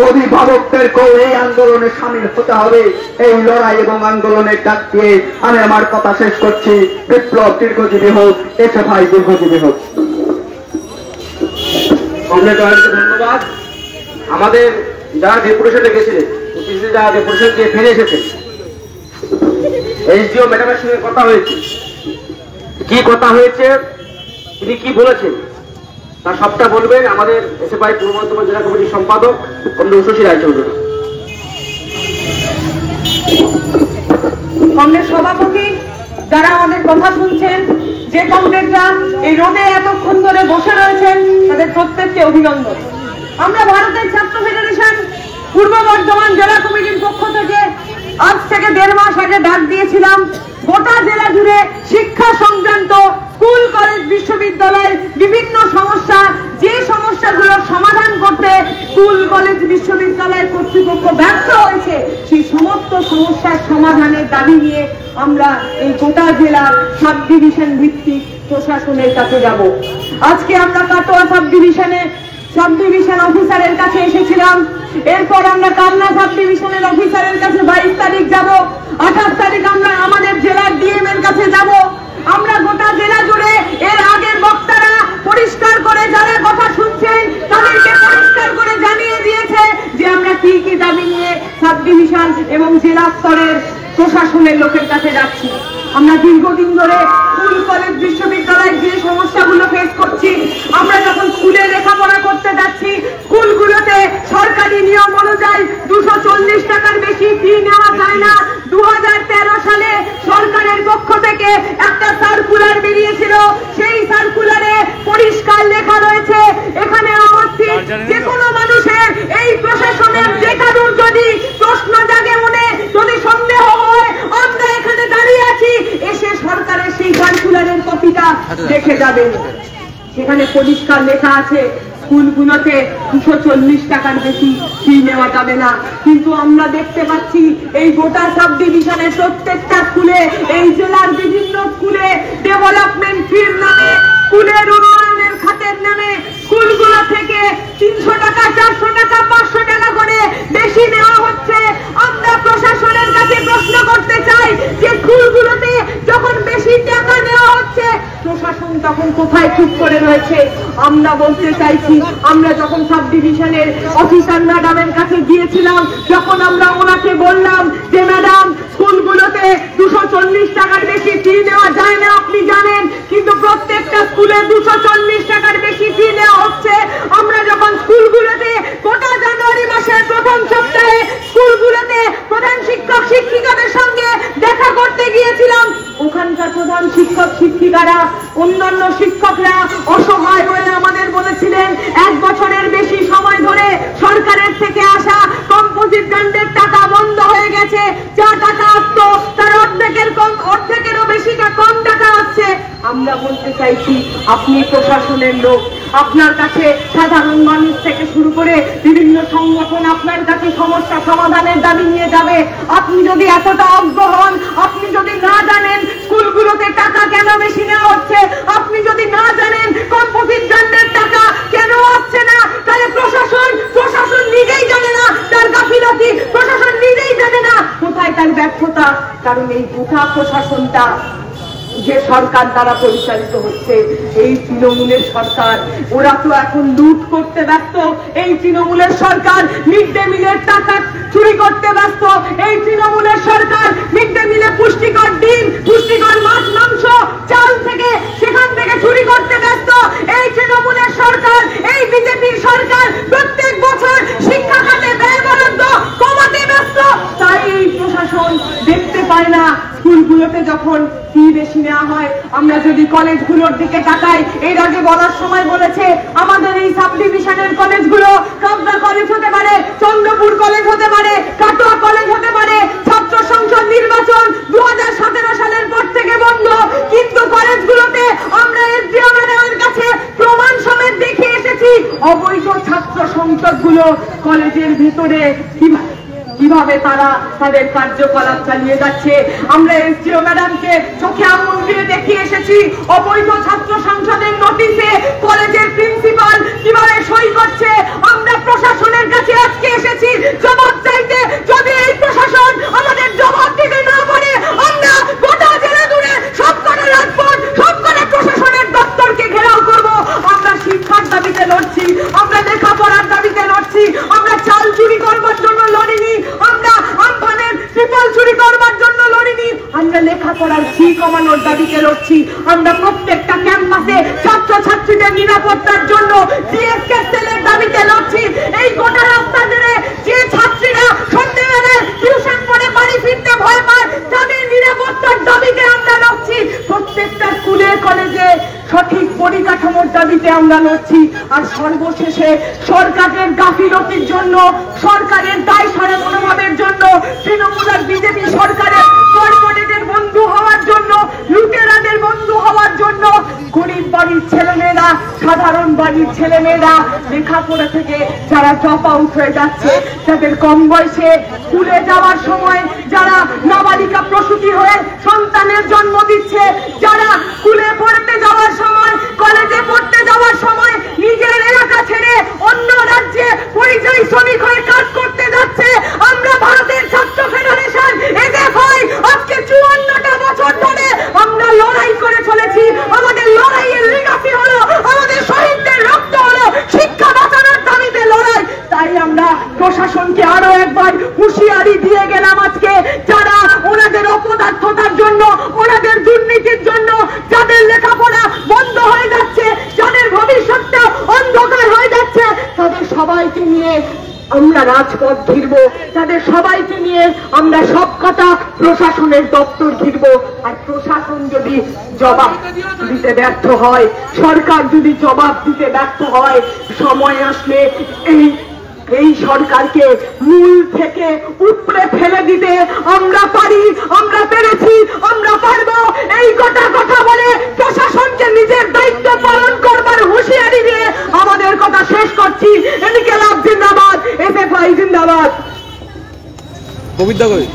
অভিভাবকদেরকেও এই আন্দোলনে সামিল হতে হবে। এই লড়াই এবং আন্দোলনের ডাক দিয়ে আমি আমার কথা শেষ করছি। বিপ্লব দীর্ঘজীবী হোক, এসএফআই দীর্ঘজীবী হোক। ধন্যবাদ। আমাদের যারা ডেপুটেশনে গেছিলেন, যারা ডেপুটেশন দিয়ে ফিরে এসেছেন, এসডিও ম্যাডামের সঙ্গে কথা হয়েছে। কি কথা হয়েছে, তিনি কি বলেছেন তার সবটা বলবেন আমাদের এসএফআই পূর্ব বর্ধমান জেলা কমিটির সম্পাদক উষসী রায়চৌধুরী। কংগ্রেস সভাপতি, যারা আমাদের কথা শুনছেন, যে কংগ্রেসরা এই রোদে এতক্ষণ ধরে বসে রয়েছেন, তাদের প্রত্যেককে অভিনন্দন। আমরা ভারতের ছাত্র ফেডারেশন পূর্ব বর্ধমান জেলা কমিটির পক্ষ থেকে আজ থেকে 1.5 মাস আগে ডাক দিয়েছিলাম গোটা জেলা জুড়ে শিক্ষা সংক্রান্ত স্কুল, কলেজ, বিশ্ববিদ্যালয়ের বিভিন্ন সমস্যা, যে সমস্যাগুলোর সমাধান করতে স্কুল, কলেজ, বিশ্ববিদ্যালয়ের কর্তৃপক্ষ ব্যর্থ হয়েছে, সেই সমস্ত সমস্যার সমাধানের দাবি নিয়ে আমরা এই গোটা জেলার সাব ডিভিশন ভিত্তিক প্রশাসনের কাছে যাব। আজকে আমরা কাটোয়া সাব ডিভিশন অফিসারের কাছে এসেছিলাম। এরপর আমরা কামনা সাব ডিভিশনের অফিসারের কাছে 22 তারিখ যাব। 28 তারিখ আমরা আমাদের জেলার ডিএম এর কাছে যাব। আমরা গোটা জেলা জুড়ে এর আগের বক্তারা পরিষ্কার করে, যারা কথা শুনছেন তাদেরকে পরিষ্কার করে জানিয়ে দিয়েছে যে আমরা কি কি দাবি নিয়ে সাব ডিভিশন এবং জেলা স্তরের প্রশাসনের লোকের কাছে যাচ্ছি। আমরা দীর্ঘদিন ধরে স্কুল, কলেজ, বিশ্ববিদ্যালয়ের যে সমস্যাগুলো ফেস করছি, আমরা যখন স্কুলে লেখাপড়া করতে যাচ্ছি, স্কুলগুলোতে সরকারি নিয়ম অনুযায়ী 240 টাকার বেশি ফি নেওয়া যায় না। 2013 সালে সরকারের পক্ষ থেকে একটা সার্কুলার বেরিয়েছিল। সেই সার্কুলারে পরিষ্কার লেখা রয়েছে, এখানে উপস্থিত যে কোনো মানুষের এই প্রশাসনের যে কারোর যদি প্রশ্ন জাগে মনে, যদি সন্দেহ হয়, আমরা এখানে দাঁড়িয়ে আছি, এসে সরকারের সেই সার্কুলারের কপিটা দেখে যাবেন। সেখানে পরিষ্কার লেখা আছে স্কুলগুলোতে 240 টাকার বেশি ফি নেওয়া যাবে না। কিন্তু আমরা দেখতে পাচ্ছি এই গোটা সাব ডিভিশনের প্রত্যেকটা স্কুলে, এই জেলার বিভিন্ন স্কুলে ডেভেলপমেন্ট ফির নামে, স্কুলের উন্নয়নের খাতের নামে স্কুলগুলো থেকে 300 টাকা, 400 টাকা, 500 টাকা করে বেশি নেওয়া হচ্ছে। আমরা প্রশাসনের কাছে প্রশ্ন করতে চাই যে স্কুলগুলোতে যখন বেশি টাকা নেওয়া হচ্ছে, প্রশাসন তখন কোথায় চুপ করে রয়েছে? আমরা বলতে চাইছি, আমরা যখন সাব ডিভিশনের অফিসার ম্যাডামের কাছে গিয়েছিলাম, যখন আমরা ওনাকে বললাম যে ম্যাডাম স্কুলগুলোতে 240 টাকার বেশি ফি নেওয়া যায় না, আপনি জানেন, কিন্তু প্রত্যেকটা স্কুলে 240 টাকার বেশি ফি নেওয়া হচ্ছে। আমরা যখন স্কুলগুলোতে গোটা জানুয়ারি মাসের প্রথম সপ্তাহে স্কুলগুলোতে প্রধান শিক্ষক শিক্ষিকাদের সঙ্গে দেখা করতে গিয়েছিলাম, ওখানকার প্রধান শিক্ষক শিক্ষিকারা, অন্যান্য শিক্ষকরা অসহায় হয়ে আমাদের বলেছিলেন 1 বছরের বেশি সময় ধরে সরকারের থেকে আসা কম্পোজিট গ্রান্টের টাকা বন্ধ হয়ে গেছে। যা টাকা আসতো তার অর্ধেকেরও বেশি কম টাকা আসছে। আমরা বলতে চাইছি, আপনি প্রশাসনের লোক, আপনার কাছে সাধারণ মানুষ থেকে শুরু করে বিভিন্ন সংগঠন আপনার কাছে সমস্যা সমাধানের দাবি নিয়ে যাবে। আপনি যদি এতটা অজ্ঞ হন, আপনি যদি না জানেন স্কুলগুলোতে টাকা কেন বেশি নেওয়া হচ্ছে, আপনি যদি না জানেন কম্পোজিট গ্রান্টের টাকা কেন আসছে না, তাহলে প্রশাসন নিজেই জানে না তার গাফিলতি, প্রশাসন নিজেই জানে না কোথায় তার ব্যর্থতা। কারণ এই গোটা প্রশাসনটা যে সরকার দ্বারা পরিচালিত হচ্ছে, এই তৃণমূলের সরকার, ওরা তো এখন লুট করতে ব্যস্ত। এই তৃণমূলের সরকার মিড ডে মিলের টাকা চুরি করতে ব্যস্ত। এই তৃণমূলের সরকার মিড ডে মিলে পুষ্টিকর ডিম, পুষ্টিকর মাছ, মাংস, চাল থেকে সেখান থেকে চুরি করতে ব্যস্ত। এই তৃণমূলের সরকার, এই বিজেপির সরকার প্রত্যেক বছর শিক্ষা খাতে ব্যয় বরাদ্দ কমাতে ব্যস্ত। তাই এই প্রশাসন দেখতে পায় না স্কুলগুলোতে যখন ফি বেশি নেওয়া হয়। আমরা যদি কলেজগুলোর দিকে তাকাই, এর আগে বলার সময় বলেছে আমাদের এই সাব ডিভিশনের কলেজগুলো কাবদা কলেজ হতে পারে, চন্দ্রপুর কলেজ হতে পারে, কাটোয়া কলেজ হতে পারে। ছাত্র সংসদ নির্বাচন 2017 সালের পর থেকে বন্ধ, কিন্তু কলেজগুলোতে আমরা এসডিও ম্যাডামের কাছে প্রমাণ সমেত দেখিয়ে এসেছি অবৈধ ছাত্র সংসদগুলো কলেজের ভিতরে কিভাবে তারা তাদের কার্যকলাপ চালিয়ে যাচ্ছে। আমরা এসডিও ম্যাডামকে চোখে আঙুল দিয়ে দেখিয়ে এসেছি অবৈধ ছাত্র সংসদের নোটিশে কলেজের প্রিন্সিপাল কিভাবে সই করছে। আমরা প্রশাসনের কাছে আজকে এসেছি জবাব চাইতে। যদি এই প্রশাসন আমাদের জবাব দিতে না পারে, আমরা গোটা জেলা জুড়ে সবকটা রাজপথ, সবকটা প্রশাসনের দপ্তরকে ঘেরাও করব। আমরা শিক্ষার দাবিতে লড়ছি, আমরা লেখাপড়ার দাবিতে লড়ছি, আমরা চাল চুরি করবার জন্য লড়িনি, আমরা আমফানের ট্রিপল চুরি করবার জন্য লড়িনি, আমরা লেখাপড়ার ফি কমানোর দাবিতে লড়ছি। আমরা প্রত্যেকটা ক্যাম্পাসে ছাত্রছাত্রীদের নিরাপত্তার জন্য জিএসকে সেলের দাবিতে লড়ছি। এই গোটা রাস্তা জুড়ে যে ছাত্রীরা সন্ধ্যেবেলায় টিউশন পড়ে বাড়ি ফিরতে ভয় পায়, তাদের নিরাপত্তার দাবিতে আমরা লড়ছি। প্রত্যেকটা স্কুলে কলেজে সঠিক পরিকাঠামোর দাবিতে আমরা লড়ছি। আর সর্বশেষে সরকারের গাফিলতির জন্য, সরকারের দায় সারা মনোভাবের জন্য, তৃণমূল আর বিজেপি সরকারের কর্পোরেটের বন্ধু হওয়ার জন্য, লুটেরাদের বন্ধু হওয়ার জন্য গরিব বাড়ির ছেলেমেয়েরা, সাধারণ বাড়ির ছেলেমেয়েরা লেখাপড়া থেকে যারা ড্রপ আউট হয়ে যাচ্ছে, যাদের কম বয়সে স্কুলে যাওয়ার সময় যারা নাবালিকা প্রসূতি হয়ে সন্তানের জন্ম দিচ্ছে, যারা স্কুলে পড়তে যাওয়ার সময়, কলেজে পড়তে যাওয়ার সময় নিজের এলাকা ছেড়ে অন্য রাজ্যে পরিযায়ী শ্রমিক হয়ে কাজ করতে যাচ্ছে, আমরা ভারতের ছাত্র ফেডারেশন এসএফআই আজকে 54টা বছর ধরে আমরা লড়াই করে চলেছি। আমাদের লড়াইয়ের লিগাসি হলো, আমাদের শহীদদের রক্ত হলো শিক্ষা বাঁচানোর দাবিতে লড়াই। তাই আমরা প্রশাসনকে আরো একবার হুঁশিয়ারি দিয়ে গেলাম আজকে, যারা ওনাদের অপদার্থতার জন্য, ওনাদের দুর্নীতির জন্য যাদের লেখাপড়া বন্ধ হয়ে যাচ্ছে, যাদের ভবিষ্যৎটা অন্ধকার হয়ে যাচ্ছে, তাদের সবাইকে নিয়ে আমরা রাজপথ ঘিরব, তাদের সবাইকে নিয়ে আমরা সবকটা প্রশাসনের দপ্তর ঘিরব। আর প্রশাসন যদি জবাব দিতে ব্যর্থ হয়, সরকার যদি জবাব দিতে ব্যর্থ হয়, সময় আসলে এই সরকারকে মূল থেকে উপড়ে ফেলে দিতে আমরা পারি, আমরা পেরেছি, আমরা পারবো। এই কথা বলে প্রশাসনকে নিজের দায়িত্ব পালন করবার হুঁশিয়ারি দিয়ে আমাদের কথা শেষ করছি। ইনকিলাব জিন্দাবাদ, এসএফআই জিন্দাবাদ। কবিতা কই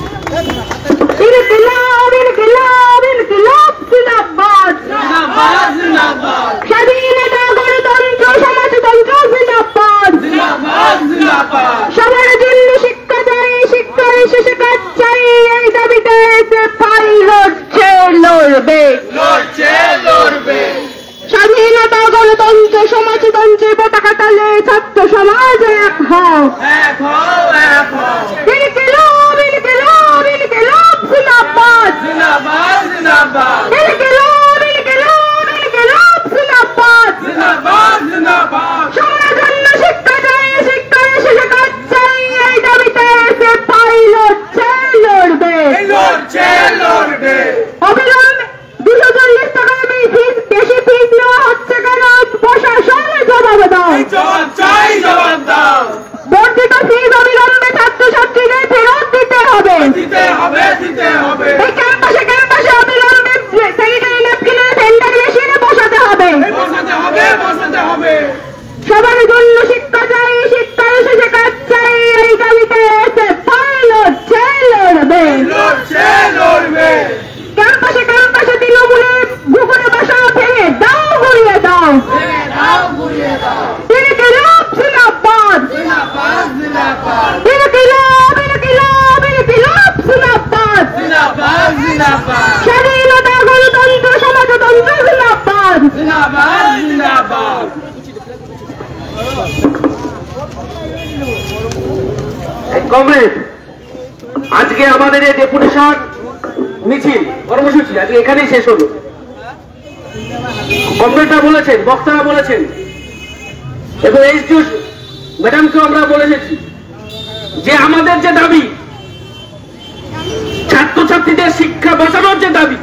ইনকিলাব ইনকিলাব ইনকিলাব জিন্দাবাদ, জিন্দাবাদ জিন্দাবাদ, স্বাধীনতা গণতন্ত্র সমাজতন্ত্র জিন্দাবাদ, জিন্দাবাদ জিন্দাবাদ, সবার জন্য শিক্ষা চাই, শিক্ষার শেষে কাজ চাই, এই দাবিতে এসএফআই লড়ছে লড়বে, লড়ছে লড়বে। সমাজতন্ত্র সমাজতন্ত্রে পতাকা তলে ছাত্র সমাজ এক হও ইনকিলাব ইনকিলাব ইনকিলাব জিন্দাবাদ জিন্দাবাদ জিন্দাবাদ ইনকিলাব ইনকিলাব ইনকিলাব জিন্দাবাদ জিন্দাবাদ জিন্দাবাদ সমাজের জন্য শিক্ষা চাই শিক্ষা শেষে কাজ চাই এই দাবিতে এসে পাইলট লড়বে লড়বে অবিলম্বে 240 টাকা বেশি ফিস নেওয়া হচ্ছে কেন প্রশাসন জবাব দাও জবাব চাই জবাব দাও বর্ধিত ফিস অবিলম্বে ছাত্রছাত্রীদের ফেরত দিতে হবে দিতে হবে এই ক্যাম্পাসে অবিলম্বে স্যানিটারি ন্যাপকিনের ভেন্ডার মেশিনে বসাতে হবে বসাতে হবে সবার জন্য শিক্ষা চাই শিক্ষা শেষে কাজ চাই এই দাবিতে এসে পাইলট লড়বে ক্যাম্পাসে তৃণমূলের ভূগোলে বাসা ভেঙে দাও ঘুরিয়ে দাও ইনকিলাব জিন্দাবাদ ইনকিলাব ইনকিলাব ইনকিলাব জিন্দাবাদ স্বাধীনতা গণতন্ত্র সমাজতন্ত্র জিন্দাবাদ কমরেড, আজকে আমাদের এই ডেপুটেশন মিছিল কর্মসূচি আজকে এখানেই শেষ হলো। কমরেডরা বলেছেন, বক্তারা বলেছেন এবং এইচডিও ম্যাডামকেও আমরা বলে এসেছি যে আমাদের যে দাবি ছাত্রছাত্রীদের শিক্ষা বাঁচানোর যে দাবি,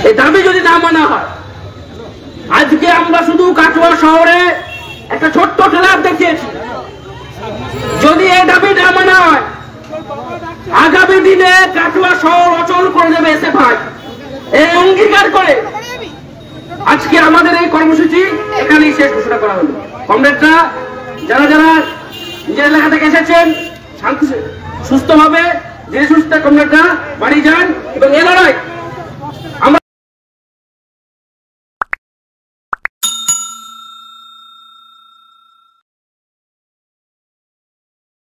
এই দাবি যদি না মানা হয়, আজকে আমরা শুধু কাটোয়া শহরে একটা ছোট্ট ট্রেলার দেখিয়েছি, যদি এই দাবি না মানা হয় আগামী দিনে কাটোয়া শহর অচল করে দেবে এসএফআই। এই অঙ্গীকার করে আজকে আমাদের এই কর্মসূচি এখানেই শেষ ঘোষণা করা হলো। কমরেডরা যারা যারা নিজের এলাকা থেকে এসেছেন শান্তি সুস্থভাবে ধীরে সুস্থে কমরেডরা বাড়ি যান এবং এ লড়াই